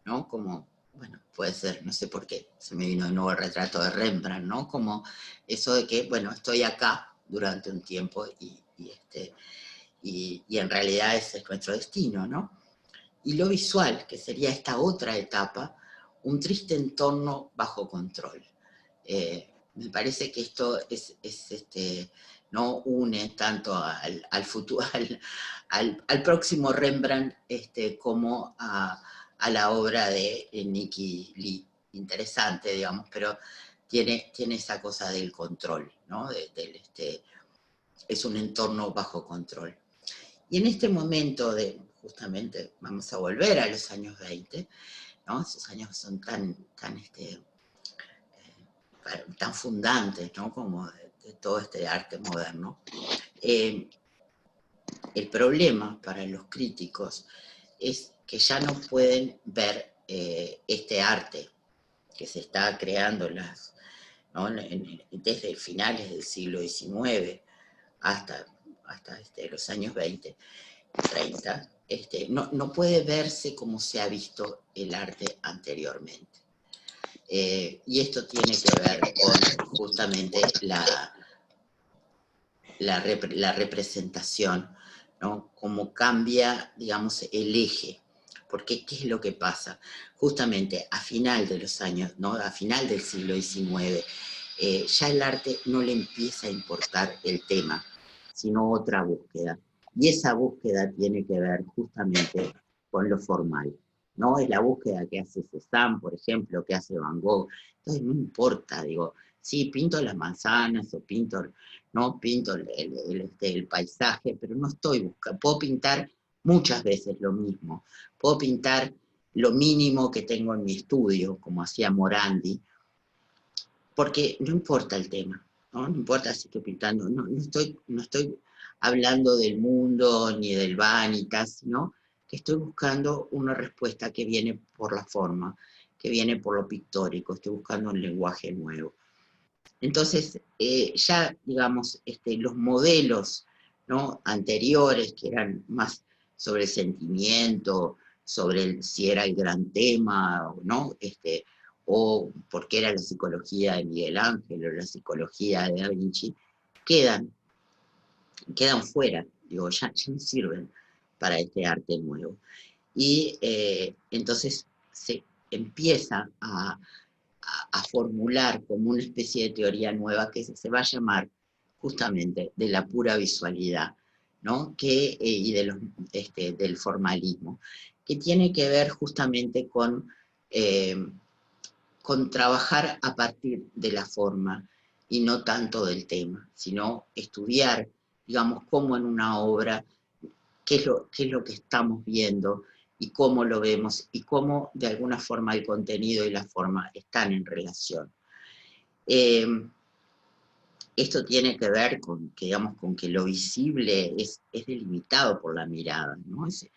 ¿no? Como, bueno, puede ser, no sé por qué, se me vino de nuevo el retrato de Rembrandt, ¿no? Como eso de que, bueno, estoy acá durante un tiempo y en realidad ese es nuestro destino, ¿no? Y lo visual, que sería esta otra etapa, un triste entorno bajo control. Me parece que esto no une tanto al futuro, al próximo Rembrandt como a la obra de Nikki Lee. Interesante, digamos, pero tiene esa cosa del control, ¿no? Es un entorno bajo control. Y en este momento justamente, vamos a volver a los años 20, ¿no? Esos años son tan fundantes, ¿no? Como de todo este arte moderno. El problema para los críticos es que ya no pueden ver este arte que se está creando ¿no? Desde finales del siglo XIX hasta los años 20, 30, no puede verse como se ha visto el arte anteriormente. Y esto tiene que ver con justamente la representación, ¿no? Cómo cambia, digamos, el eje. Porque, ¿qué es lo que pasa? Justamente a final de los años, ¿no? A final del siglo XIX, ya el arte no le empieza a importar el tema, sino otra búsqueda. Y esa búsqueda tiene que ver justamente con lo formal, ¿no? Es la búsqueda que hace Cézanne, por ejemplo, que hace Van Gogh. Entonces no importa, digo, sí, pinto las manzanas o pinto el paisaje, pero no estoy buscando, puedo pintar muchas veces lo mismo, puedo pintar lo mínimo que tengo en mi estudio, como hacía Morandi, porque no importa el tema, no importa si estoy pintando, no estoy hablando del mundo ni del vanitas, sino que estoy buscando una respuesta que viene por la forma, que viene por lo pictórico, estoy buscando un lenguaje nuevo. Entonces, ya, digamos, los modelos, ¿no? Anteriores, que eran más sobre el sentimiento, sobre si era el gran tema, ¿no? O porque era la psicología de Miguel Ángel o la psicología de Da Vinci, quedan fuera, digo, ya no sirven para este arte nuevo. Y entonces se empieza a formular como una especie de teoría nueva que se va a llamar justamente de la pura visualidad, ¿no? Y del formalismo, que tiene que ver justamente con trabajar a partir de la forma y no tanto del tema, sino estudiar, digamos, cómo en una obra, qué es lo que estamos viendo y cómo lo vemos y cómo de alguna forma el contenido y la forma están en relación. Esto tiene que ver con que lo visible es delimitado por la mirada, ¿no? Es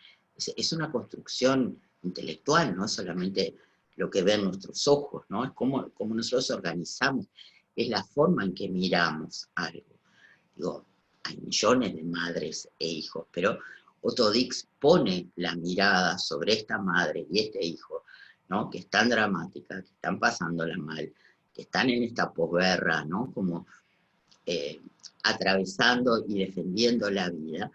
una construcción intelectual, no solamente lo que ven nuestros ojos, ¿no? Es como nosotros organizamos, es la forma en que miramos algo. Digo, hay millones de madres e hijos, pero Otto Dix pone la mirada sobre esta madre y este hijo, ¿no? Que es tan dramática, que están pasándola mal, que están en esta posguerra, ¿no? Como atravesando y defendiendo la vida,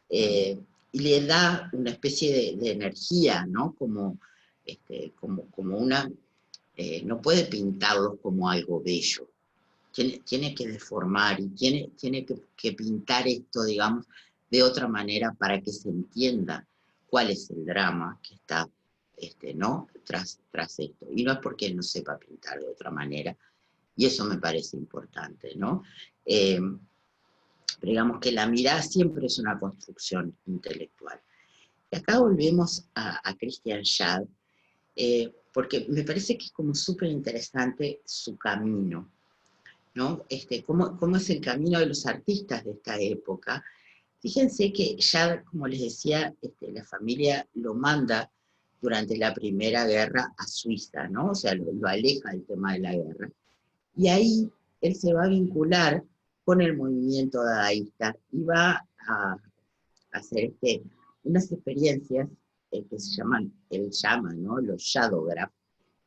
y le da una especie de energía, ¿no? Como una, no puede pintarlos como algo bello, tiene que deformar y tiene que pintar esto, digamos, de otra manera para que se entienda cuál es el drama que está ¿no? tras esto. Y no es porque él no sepa pintar de otra manera, y eso me parece importante, ¿no? Pero digamos que la mirada siempre es una construcción intelectual. Y acá volvemos a Christian Schad, porque me parece que es como súper interesante su camino, ¿no? Cómo es el camino de los artistas de esta época. Fíjense que ya, como les decía, la familia lo manda durante la Primera Guerra a Suiza, ¿no? O sea, lo aleja del tema de la guerra. Y ahí él se va a vincular con el movimiento dadaísta y va a hacer unas experiencias que él llama, ¿no? Los shadowgraph,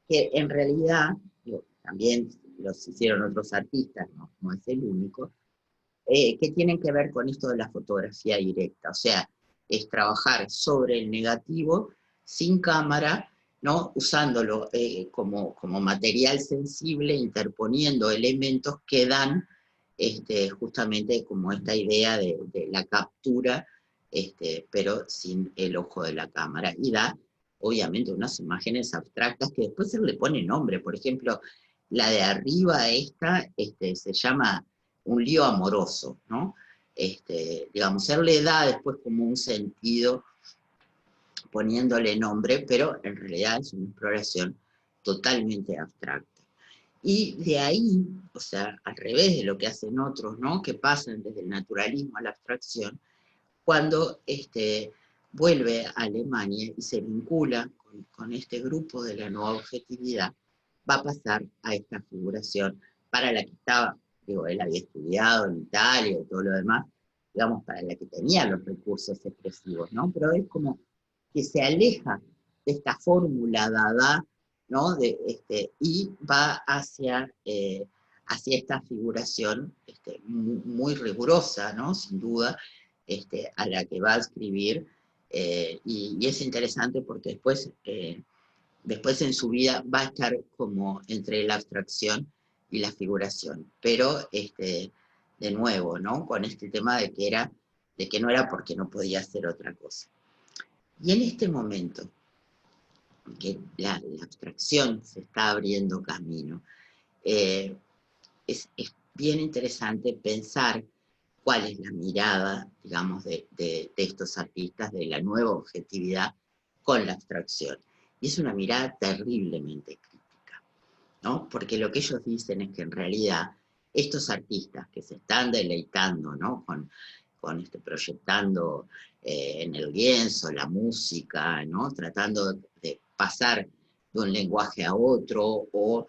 que en realidad también los hicieron otros artistas, no es el único, que tienen que ver con esto de la fotografía directa, o sea, es trabajar sobre el negativo sin cámara, ¿no? Usándolo como material sensible, interponiendo elementos que dan justamente como esta idea de la captura, pero sin el ojo de la cámara, y da obviamente unas imágenes abstractas que después se le pone nombre. Por ejemplo, la de arriba esta se llama Un lío amoroso, ¿no? Digamos, él le da después como un sentido poniéndole nombre, pero en realidad es una exploración totalmente abstracta. Y de ahí, o sea, al revés de lo que hacen otros, ¿no? Que pasan desde el naturalismo a la abstracción, cuando vuelve a Alemania y se vincula con este grupo de la nueva objetividad, va a pasar a esta figuración para la que estaba, digo, él había estudiado en Italia y todo lo demás, digamos, para la que tenía los recursos expresivos, ¿no? Pero es como que se aleja de esta fórmula dada, ¿no? Y va hacia esta figuración muy rigurosa, ¿no? Sin duda, a la que va a escribir, y es interesante porque después en su vida va a estar como entre la abstracción y la figuración, pero de nuevo, ¿no? Con este tema de que no era porque no podía hacer otra cosa. Y en este momento, que la abstracción se está abriendo camino, es bien interesante pensar cuál es la mirada, digamos, de estos artistas, de la nueva objetividad con la abstracción. Y es una mirada terriblemente crítica, ¿no? Porque lo que ellos dicen es que en realidad estos artistas que se están deleitando, ¿no? con proyectando en el lienzo la música, ¿no? Tratando de pasar de un lenguaje a otro, o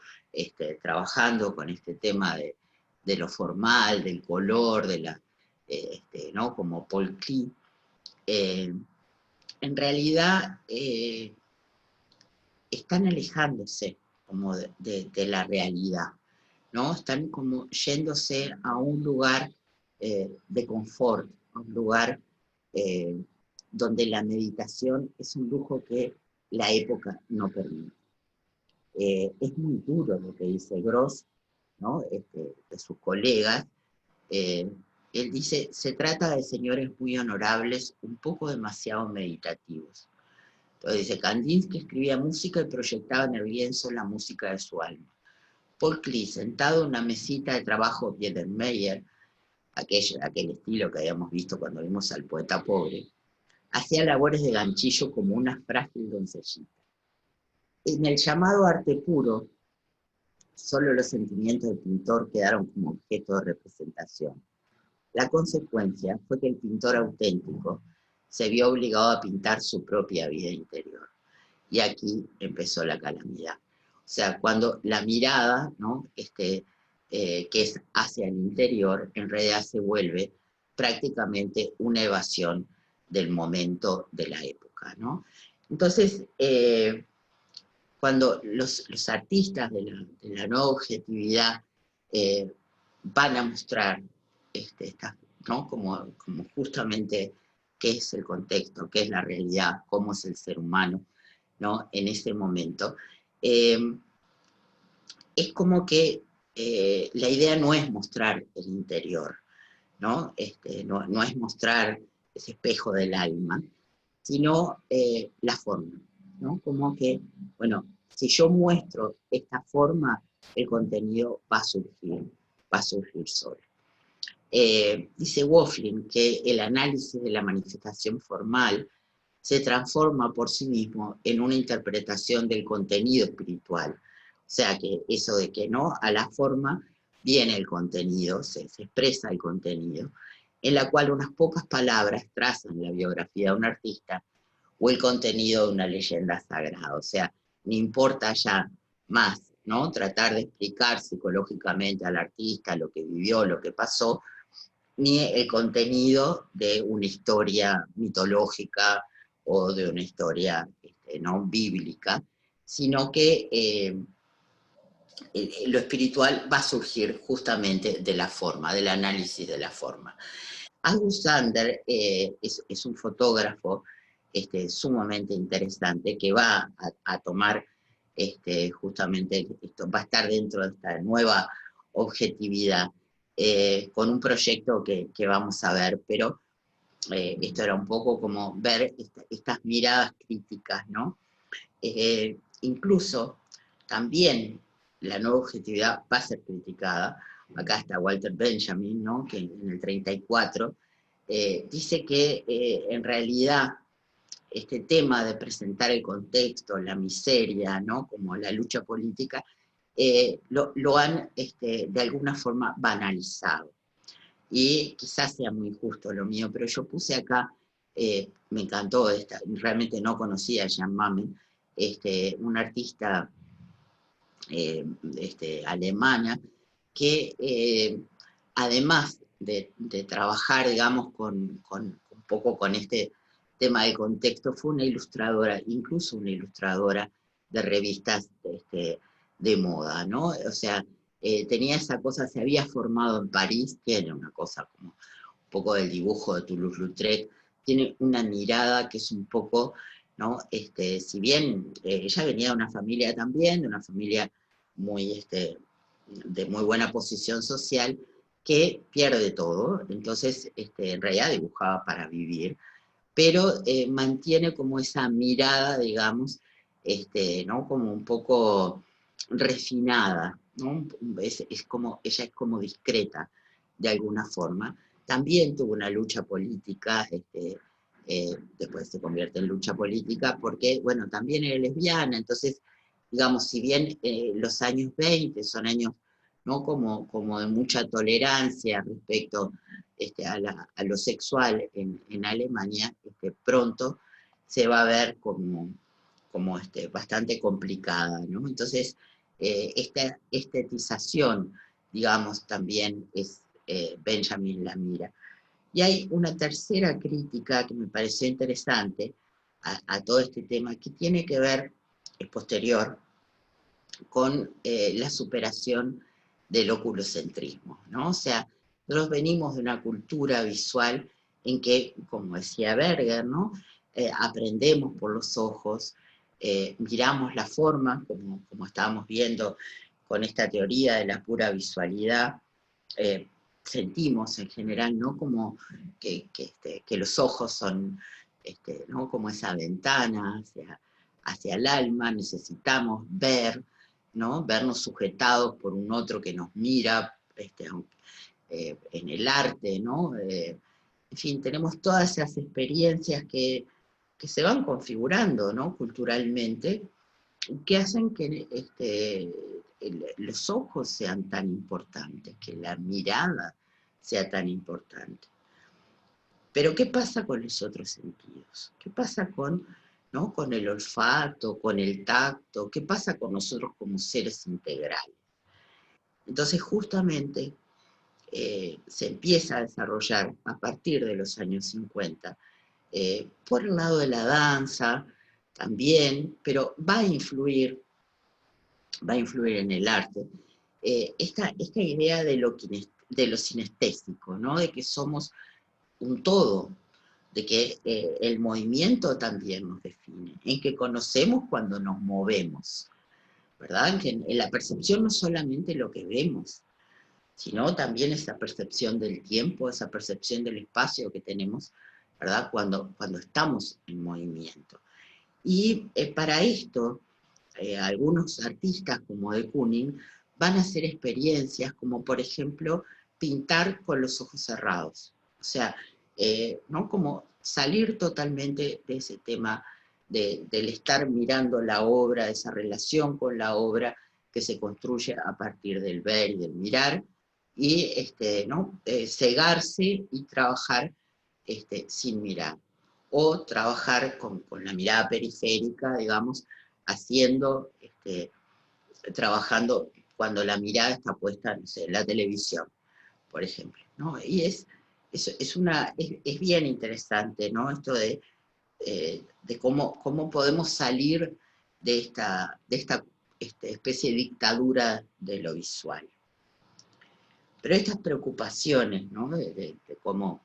trabajando con este tema de lo formal, del color, ¿no? Como Paul Klee, en realidad están alejándose como de la realidad, ¿no? Están como yéndose a un lugar de confort, a un lugar donde la meditación es un lujo que la época no permite. Es muy duro lo que dice Gross, ¿no? De sus colegas. Él dice, se trata de señores muy honorables, un poco demasiado meditativos. Entonces dice, Kandinsky escribía música y proyectaba en el lienzo la música de su alma. Paul Klee, sentado en una mesita de trabajo Biedermeier, aquel estilo que habíamos visto cuando vimos al poeta pobre, hacía labores de ganchillo como una frágil doncellita. En el llamado arte puro, solo los sentimientos del pintor quedaron como objeto de representación. La consecuencia fue que el pintor auténtico se vio obligado a pintar su propia vida interior. Y aquí empezó la calamidad. O sea, cuando la mirada, ¿no? que es hacia el interior, en realidad se vuelve prácticamente una evasión del momento de la época, ¿no? Entonces, cuando los artistas de la nueva objetividad van a mostrar ¿no? como justamente qué es el contexto, qué es la realidad, cómo es el ser humano, ¿no? En ese momento, es como que la idea no es mostrar el interior, ¿no? No es mostrar ese espejo del alma, sino la forma, ¿no? Como que, bueno, si yo muestro esta forma, el contenido va a surgir solo. Dice Woflin que el análisis de la manifestación formal se transforma por sí mismo en una interpretación del contenido espiritual. O sea que eso de que no, a la forma viene el contenido, se expresa el contenido, en la cual unas pocas palabras trazan la biografía de un artista o el contenido de una leyenda sagrada. O sea, no importa ya más, ¿no? Tratar de explicar psicológicamente al artista lo que vivió, lo que pasó, ni el contenido de una historia mitológica o de una historia no bíblica, sino que lo espiritual va a surgir justamente de la forma, del análisis de la forma. August Sander es un fotógrafo sumamente interesante que va a tomar justamente esto, va a estar dentro de esta nueva objetividad con un proyecto que vamos a ver, pero esto era un poco como ver estas miradas críticas, ¿no? Incluso también la nueva objetividad va a ser criticada. Acá está Walter Benjamin, ¿no? Que en el 34 dice que en realidad este tema de presentar el contexto, la miseria, ¿no? Como la lucha política, lo han de alguna forma banalizado. Y quizás sea muy injusto lo mío, pero yo puse acá, me encantó, realmente no conocía a Jan Mamen, una artista alemana que además de trabajar, digamos, un poco con este tema del contexto, fue una ilustradora, incluso una ilustradora de revistas de moda, ¿no? O sea, tenía esa cosa, se había formado en París, tiene una cosa como un poco del dibujo de Toulouse-Lautrec, tiene una mirada que es un poco, ¿no? Si bien ella venía de una familia también, de una familia muy, de muy buena posición social, que pierde todo, entonces en realidad dibujaba para vivir, pero mantiene como esa mirada, digamos, ¿no? Como un poco refinada, ¿no? Como, ella es como discreta de alguna forma. También tuvo una lucha política, después se convierte en lucha política, porque, bueno, también era lesbiana, entonces, digamos, si bien los años 20 son años, ¿no? Como de mucha tolerancia respecto a lo sexual en Alemania, pronto se va a ver como bastante complicada, ¿no? Entonces, esta estetización, digamos, también es Benjamin la mira. Y hay una tercera crítica que me pareció interesante a todo este tema, que tiene que ver, es posterior, con la superación del oculocentrismo, ¿no? O sea, nosotros venimos de una cultura visual en que, como decía Berger, ¿no? Aprendemos por los ojos, miramos la forma, como estábamos viendo con esta teoría de la pura visualidad, sentimos en general, ¿no? Como que los ojos son, ¿no? Como esa ventana hacia el alma, necesitamos ver, ¿no? Vernos sujetados por un otro que nos mira, en el arte, ¿no? En fin, tenemos todas esas experiencias que se van configurando, ¿no? Culturalmente, que hacen que los ojos sean tan importantes, que la mirada sea tan importante. Pero ¿qué pasa con los otros sentidos? ¿Qué pasa ¿no? con el olfato, con el tacto? ¿Qué pasa con nosotros como seres integrales? Entonces, justamente, se empieza a desarrollar a partir de los años 50, por el lado de la danza también, pero va a influir en el arte, esta idea de lo sinestésico, ¿no? De que somos un todo, de que el movimiento también nos define, en que conocemos cuando nos movemos, ¿verdad? En la percepción no solamente lo que vemos, sino también esa percepción del tiempo, esa percepción del espacio que tenemos ¿verdad? Cuando estamos en movimiento. Y para esto, algunos artistas como de Kooning van a hacer experiencias como, por ejemplo, pintar con los ojos cerrados. O sea, ¿no? Como salir totalmente de ese tema del estar mirando la obra, de esa relación con la obra que se construye a partir del ver y del mirar, y ¿no? Cegarse y trabajar sin mirar, o trabajar con la mirada periférica, digamos, haciendo, trabajando cuando la mirada está puesta, no sé, en la televisión, por ejemplo, ¿no? Y es bien interesante, ¿no? Esto de cómo podemos salir de esta especie de dictadura de lo visual. Pero estas preocupaciones, ¿no? De cómo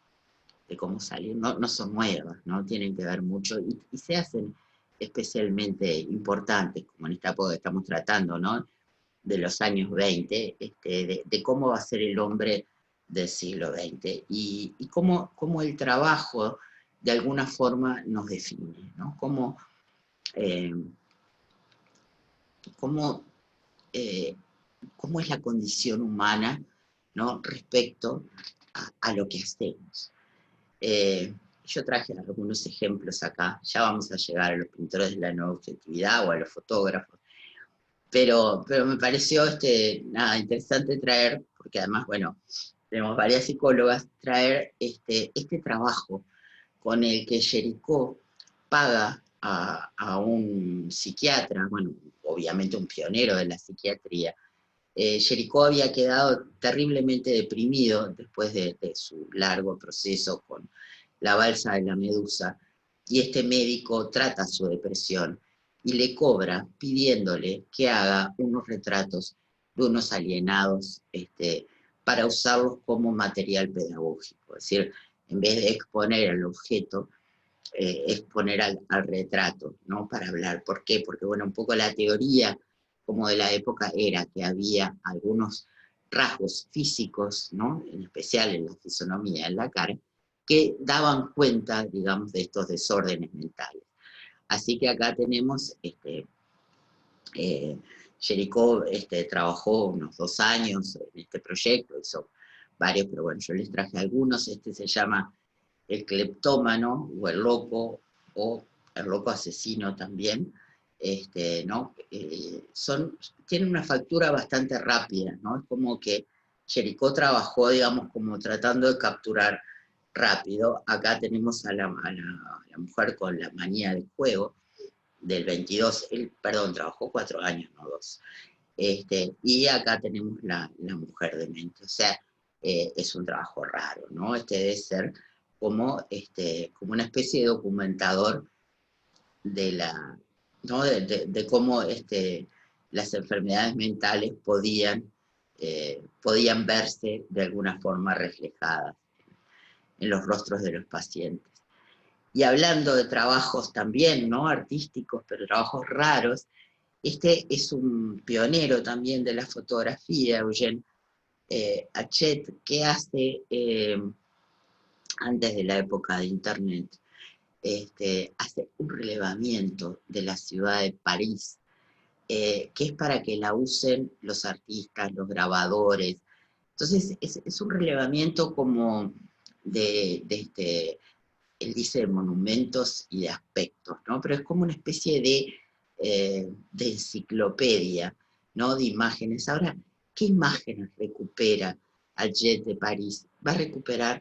salir, no son nuevas, ¿no? Tienen que ver mucho y se hacen especialmente importantes, como en esta época que estamos tratando, ¿no? De los años 20, de cómo va a ser el hombre del siglo XX y cómo el trabajo de alguna forma nos define, ¿no? Eh, cómo, eh, cómo es la condición humana, ¿no? Respecto a lo que hacemos. Eh, yo traje algunos ejemplos acá, ya vamos a llegar a los pintores de la nueva objetividad o a los fotógrafos, pero me pareció nada, interesante traer, porque además, bueno, tenemos varias psicólogas, traer este trabajo con el que Jericó paga a un psiquiatra, bueno, obviamente un pionero de la psiquiatría. Jericó había quedado terriblemente deprimido después de su largo proceso con la balsa de la medusa, y este médico trata su depresión y le cobra pidiéndole que haga unos retratos de unos alienados para usarlos como material pedagógico. Es decir, en vez de exponer al objeto, exponer al retrato, ¿no? Para hablar. ¿Por qué? Porque, bueno, un poco la teoría como de la época era que había algunos rasgos físicos, ¿no? En especial en la fisonomía, en la cara, que daban cuenta, digamos, de estos desórdenes mentales. Así que acá tenemos, Jericó trabajó unos 2 años en este proyecto, hizo varios, pero bueno, yo les traje algunos. Se llama El cleptómano, o el loco asesino también, ¿no? Tienen una factura bastante rápida, ¿no? Es como que Jericó trabajó, digamos, como tratando de capturar rápido. Acá tenemos a la mujer con la manía del juego, del 22, perdón, trabajó 4 años, no 2. Y acá tenemos la mujer de mente, o sea, es un trabajo raro, ¿no? Debe ser como una especie de documentador ¿no? de cómo las enfermedades mentales podían verse de alguna forma reflejadas en los rostros de los pacientes. Y hablando de trabajos también, ¿no? Artísticos, pero trabajos raros, es un pionero también de la fotografía, Eugene Hachette, que hace, antes de la época de Internet, hace un relevamiento de la ciudad de París, que es para que la usen los artistas, los grabadores. Entonces, es un relevamiento como él dice de monumentos y de aspectos, ¿no? Pero es como una especie de enciclopedia, ¿no? De imágenes. Ahora, ¿qué imágenes recupera Hachette de París? Va a recuperar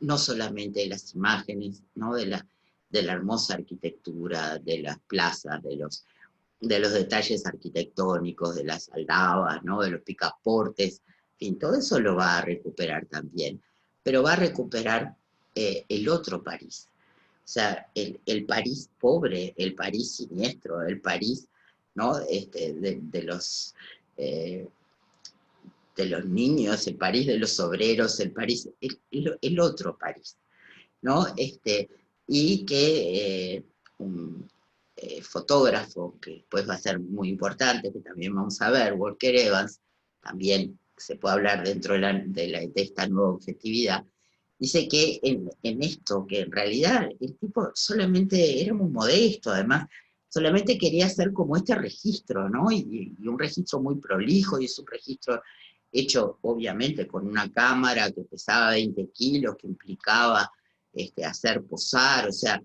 no solamente las imágenes, ¿no? De la hermosa arquitectura, de las plazas, de los detalles arquitectónicos, de las aldabas, ¿no? De los picaportes, en fin, todo eso lo va a recuperar también, pero va a recuperar el otro París, o sea, el París pobre, el París siniestro, el París, ¿no? Eh, de los niños, el París de los obreros, el París, el otro París, ¿no? Y que un fotógrafo, que después va a ser muy importante, que también vamos a ver, Walker Evans, también se puede hablar dentro de esta nueva objetividad, dice que en esto, que en realidad el tipo solamente era muy modesto, además, solamente quería hacer como este registro, ¿no? Y un registro muy prolijo, y es un registro hecho obviamente con una cámara que pesaba 20 kilos, que implicaba hacer posar, o sea,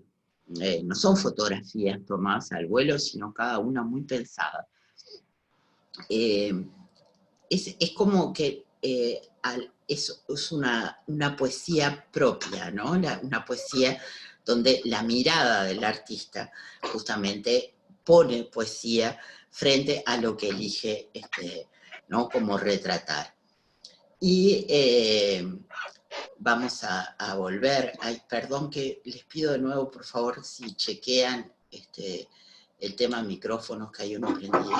no son fotografías tomadas al vuelo, sino cada una muy pensada. Eh, es como que es una poesía propia, ¿no? Una poesía donde la mirada del artista justamente pone poesía frente a lo que elige, ¿no? Como retratar. Y vamos a volver. Ay, perdón que les pido de nuevo, por favor, si chequean el tema micrófonos, que hay uno prendido.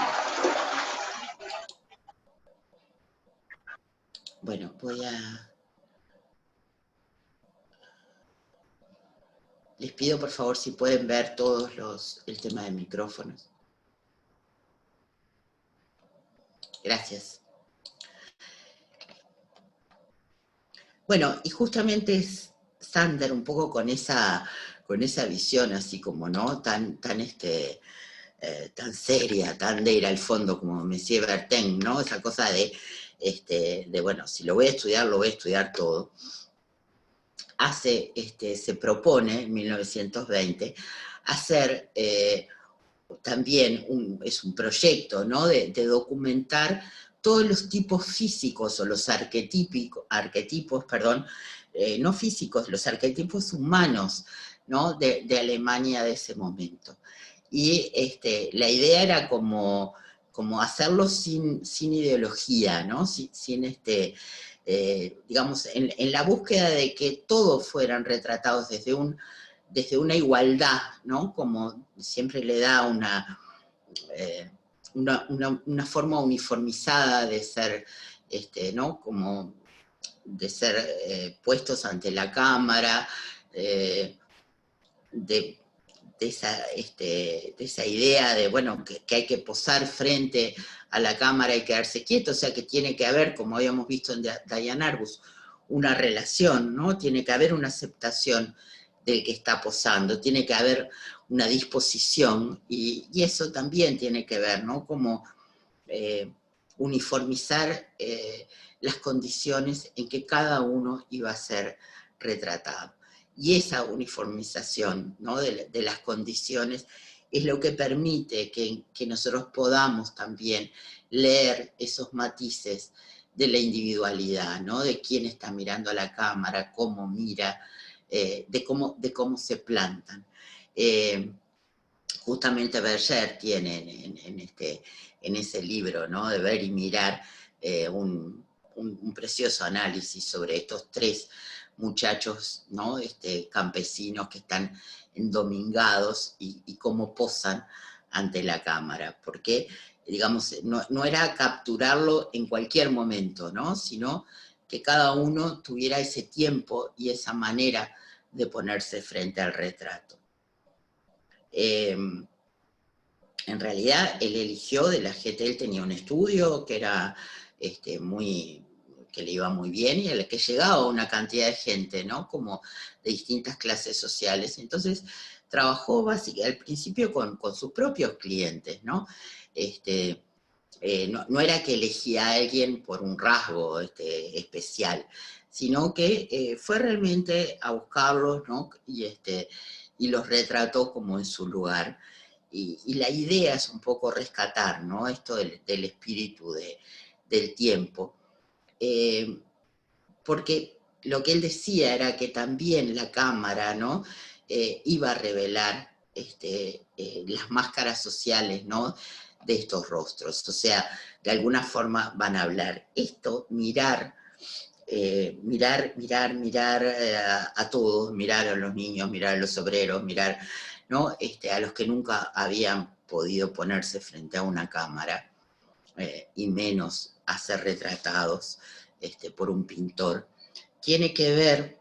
Bueno, les pido por favor si pueden ver todos el tema de micrófonos. Gracias. Bueno, y justamente es Sander un poco con esa visión así como, ¿no? Tan seria, tan de ir al fondo como Monsieur Bertin, ¿no? Esa cosa de bueno, si lo voy a estudiar todo. Se propone en 1920 hacer también es un proyecto, ¿no? De documentar todos los tipos físicos o los arquetipos, perdón, no físicos, los arquetipos humanos, ¿no? De Alemania de ese momento. Y la idea era como hacerlo sin ideología, ¿no? Sin digamos, en la búsqueda de que todos fueran retratados desde una igualdad, ¿no? Como siempre le da una forma uniformizada de ser, ¿no? Como de ser puestos ante la cámara, de esa idea de, bueno, que hay que posar frente a la cámara y quedarse quieto, o sea, que tiene que haber, como habíamos visto en Diane Arbus, una relación, ¿no? Tiene que haber una aceptación del que está posando, tiene que haber una disposición, y eso también tiene que ver, ¿no? Como uniformizar las condiciones en que cada uno iba a ser retratado. Y esa uniformización, ¿no? de las condiciones es lo que permite que nosotros podamos también leer esos matices de la individualidad, ¿no? De quién está mirando a la cámara, cómo mira, de cómo se plantan. Justamente Berger tiene en ese libro, ¿no? De Ver y Mirar, un precioso análisis sobre estos tres muchachos, ¿no? Campesinos que están endomingados y cómo posan ante la cámara, porque, digamos, no era capturarlo en cualquier momento, ¿no? Sino que cada uno tuviera ese tiempo y esa manera de ponerse frente al retrato. En realidad él eligió de la GT, él tenía un estudio que era que le iba muy bien y al que llegaba una cantidad de gente, ¿no? Como de distintas clases sociales. Entonces trabajó básicamente al principio con sus propios clientes, ¿no? No era que elegía a alguien por un rasgo especial, sino que fue realmente a buscarlos, ¿no? Y los retrató como en su lugar. Y la idea es un poco rescatar, ¿no? Esto del espíritu del tiempo. Porque lo que él decía era que también la cámara, ¿no? Iba a revelar las máscaras sociales, ¿no? De estos rostros. O sea, de alguna forma van a hablar. Esto, mirar a todos, mirar a los niños, mirar a los obreros, mirar, ¿no? A los que nunca habían podido ponerse frente a una cámara, y menos a ser retratados por un pintor, tiene que ver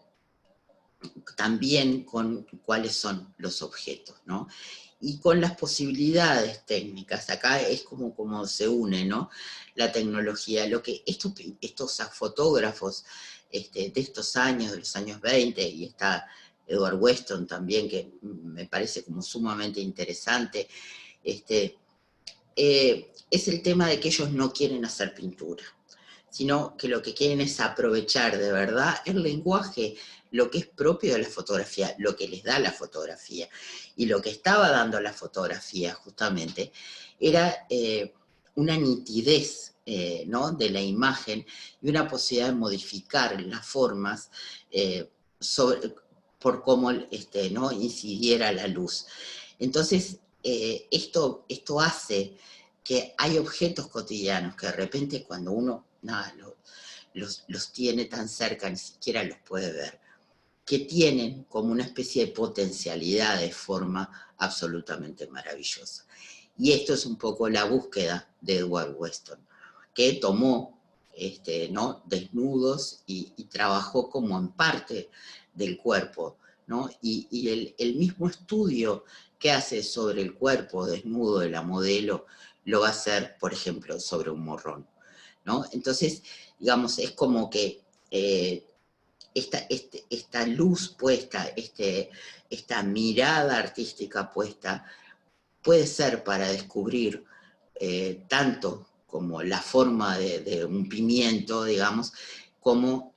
también con cuáles son los objetos, ¿no? Y con las posibilidades técnicas. Acá es como se une, ¿no? La tecnología. Lo que estos fotógrafos de estos años, de los años 20, y está Edward Weston también, que me parece como sumamente interesante, es el tema de que ellos no quieren hacer pintura, sino que lo que quieren es aprovechar de verdad el lenguaje, lo que es propio de la fotografía, lo que les da la fotografía. Y lo que estaba dando la fotografía justamente era una nitidez, ¿no?, de la imagen y una posibilidad de modificar las formas por cómo ¿no?, incidiera la luz. Entonces, esto hace que hay objetos cotidianos que de repente cuando uno los tiene tan cerca, ni siquiera los puede ver, que tienen como una especie de potencialidad de forma absolutamente maravillosa. Y esto es un poco la búsqueda de Edward Weston, que tomó ¿no?, desnudos y trabajó como en parte del cuerpo, ¿no? Y el mismo estudio que hace sobre el cuerpo desnudo de la modelo lo va a hacer, por ejemplo, sobre un morrón, ¿no? Entonces, digamos, es como que esta luz puesta, esta mirada artística puesta, puede ser para descubrir tanto como la forma de un pimiento, digamos, como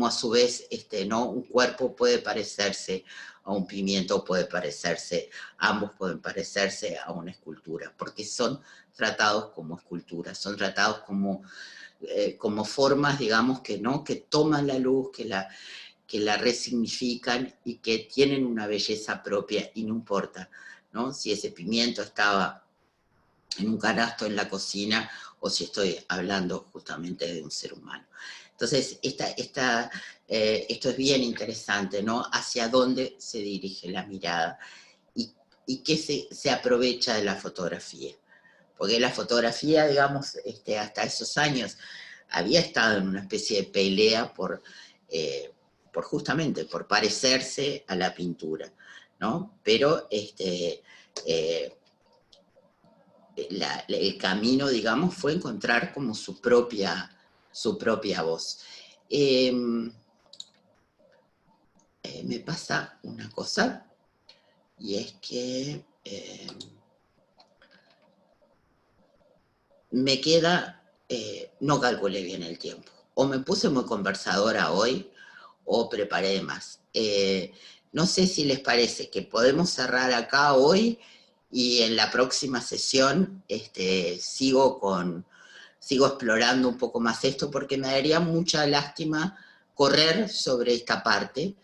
a su vez ¿no?, un cuerpo puede parecerse a un pimiento, puede parecerse, ambos pueden parecerse a una escultura, porque son tratados como esculturas, son tratados como formas, digamos, que toman la luz, que la resignifican y que tienen una belleza propia, y no importa, ¿no?, si ese pimiento estaba en un canasto en la cocina o si estoy hablando justamente de un ser humano. Entonces, esto es bien interesante, ¿no?, hacia dónde se dirige la mirada y qué se aprovecha de la fotografía. Porque la fotografía, digamos, hasta esos años había estado en una especie de pelea justamente por parecerse a la pintura, ¿no? Pero el camino, digamos, fue encontrar como su propia voz. Me pasa una cosa, y es que me queda, no calculé bien el tiempo, o me puse muy conversadora hoy, o preparé de más. No sé si les parece que podemos cerrar acá hoy, y en la próxima sesión sigo explorando un poco más esto, porque me daría mucha lástima correr sobre esta parte.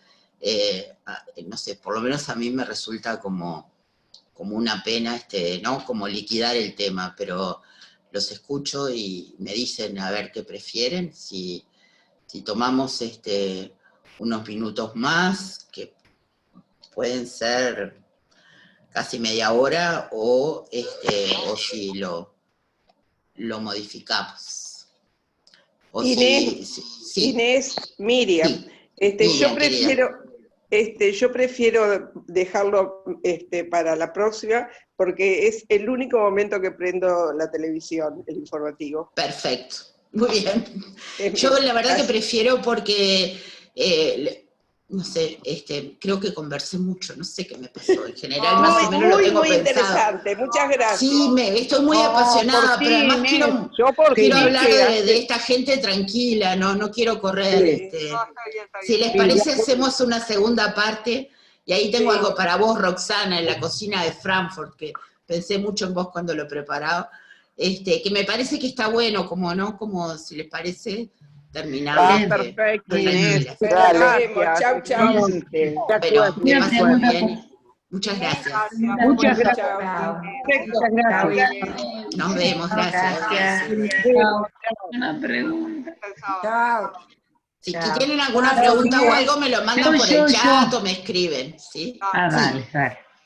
No sé, por lo menos a mí me resulta como una pena, ¿no?, como liquidar el tema, pero los escucho y me dicen a ver qué prefieren, si tomamos unos minutos más, que pueden ser casi media hora, o si lo modificamos. O Inés, sí, Inés, Miriam, sí, Miriam, yo prefiero dejarlo para la próxima, porque es el único momento que prendo la televisión, el informativo. Perfecto, muy bien. Yo la verdad que prefiero porque, no sé, creo que conversé mucho, no sé qué me pasó, en general más o menos lo tengo muy pensado. Interesante, muchas gracias. Sí, estoy muy apasionada, pero además quiero hablar de esta gente tranquila, no quiero correr. Sí. Si les parece, hacemos una segunda parte, y ahí tengo algo para vos, Roxana, en la cocina de Frankfurt, que pensé mucho en vos cuando lo preparaba, que me parece que está bueno, como si les parece, terminamos. Perfecto, Inés. Gracias. Chau. Bueno, que pasen muy bien. Muchas gracias. Muchas gracias. Muchas gracias. Nos vemos, gracias. Una pregunta. Chao. Si tienen alguna pregunta o algo, me lo mandan por el chat o me escriben, ¿sí? Dale.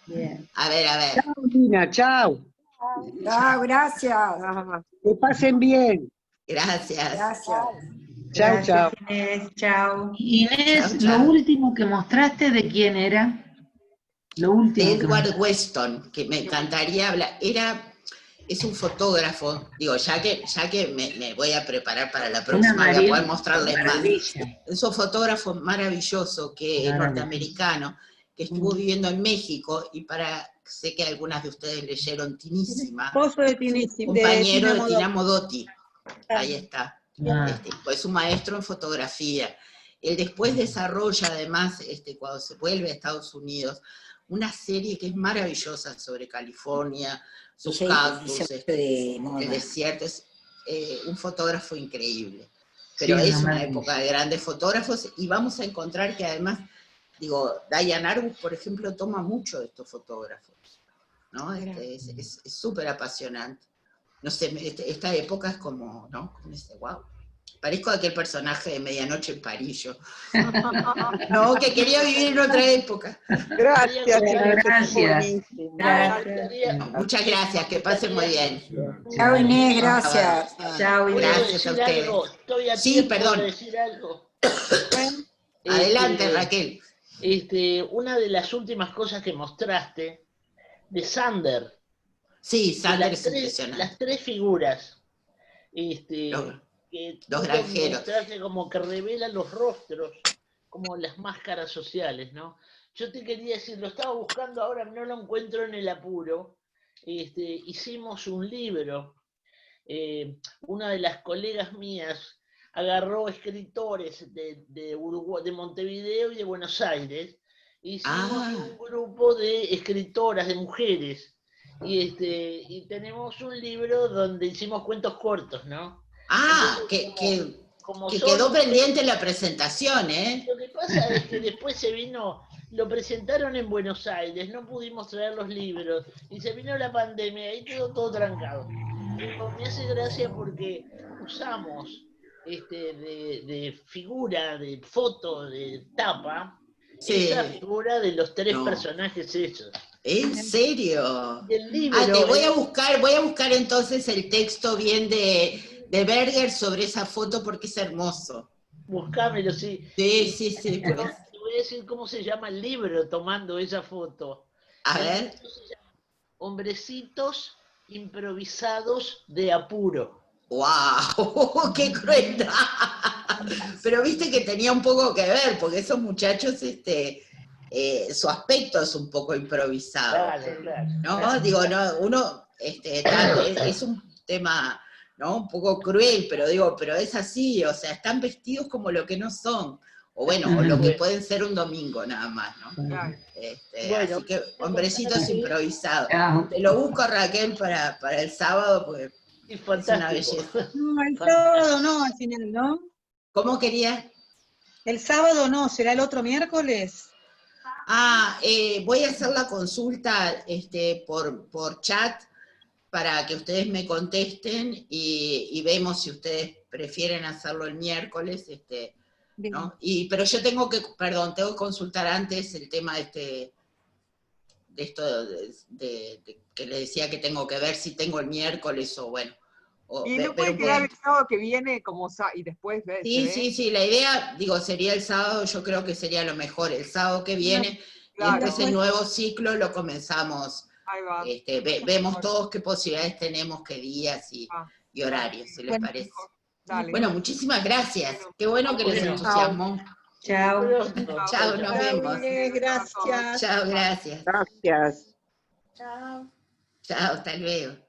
Bien. A ver. Chao, Nina, chao. Chao, gracias. Que pasen bien. Gracias. Chao. Inés, chao. Inés, Chao. lo último que mostraste, ¿de quién era? Lo último. De Edward Weston, que me encantaría hablar. es un fotógrafo, digo, ya que me voy a preparar para la próxima, voy a poder mostrarles más. Es un fotógrafo maravilloso, norteamericano, que estuvo viviendo en México, y sé que algunas de ustedes leyeron Tinísima, Esposo de Tinísima, compañero de Tina Modotti. Ahí está. Ah. Es un maestro en fotografía. Él después desarrolla, además, cuando se vuelve a Estados Unidos, una serie que es maravillosa sobre California, sus cactus, el desierto. Es un fotógrafo increíble. Pero Sí, es una maravilla. época de grandes fotógrafos, y vamos a encontrar que además, digo, Diane Arbus, por ejemplo, toma mucho de estos fotógrafos, ¿no? Es súper apasionante. No sé, esta época es como, ¿no? Como dice, wow. Parezco aquel personaje de Medianoche en París, yo. No, que quería vivir en otra época. Gracias, Gracias. No, muchas gracias, que pasen muy bien. Chao, Inés, gracias. Chao, ¿Puedo Inés. Gracias a decir ustedes. algo? Estoy a Sí, tiempo perdón. de decir algo. Adelante, Raquel. Una de las últimas cosas que mostraste, de Sander. Sí, Sander las es tres, impresionante. las tres figuras. Los Que tú granjeros. mostraste como que revelan los rostros, como las máscaras sociales, ¿no? Yo te quería decir, lo estaba buscando ahora, no lo encuentro en el apuro. Hicimos un libro. Una de las colegas mías agarró escritores de Uruguay, de Montevideo y de Buenos Aires. Hicimos un grupo de escritoras, de mujeres. Y tenemos un libro donde hicimos cuentos cortos, ¿no? Entonces, que quedó pendiente la presentación, ¿eh? Lo que pasa es que después lo presentaron en Buenos Aires, no pudimos traer los libros, y se vino la pandemia, y quedó todo trancado. Pero me hace gracia porque usamos de figura, de foto, de tapa, esa figura de los tres personajes esos. ¿En serio? Del libro, voy a buscar entonces el texto bien de Berger sobre esa foto, porque es hermoso. Buscámelo, sí. Sí. Te voy a decir cómo se llama el libro tomando esa foto. A ver. Hombrecitos improvisados de apuro. ¡Wow! ¡Qué crueldad! Pero viste que tenía un poco que ver, porque esos muchachos, su aspecto es un poco improvisado. Claro. ¿No? Digo, no, uno, es un tema, ¿no? Un poco cruel, pero es así, o sea, están vestidos como lo que no son, o bueno, o lo que pueden ser un domingo nada más, ¿no? Así que, hombrecitos improvisados. Te lo busco, Raquel, para el sábado, porque es una belleza. No, el sábado no, al final, ¿no? ¿Cómo querías? El sábado no, ¿será el otro miércoles? Voy a hacer la consulta por chat para que ustedes me contesten y vemos si ustedes prefieren hacerlo el miércoles, ¿no? Pero yo tengo que consultar antes el tema de esto que le decía que tengo que ver si tengo el miércoles o bueno. Y no puede quedar el sábado que viene y después ver. Sí, la idea, sería el sábado, yo creo que sería lo mejor, el sábado que viene, y después el nuevo ciclo lo comenzamos. Ahí va. Vemos todos qué posibilidades tenemos, qué días y horarios, si les parece. Dale. Bueno, muchísimas gracias. Qué bueno que les entusiasmó. Chao. Chao, nos vemos. Gracias. Chao, gracias. Gracias. Chao. Chao, hasta luego.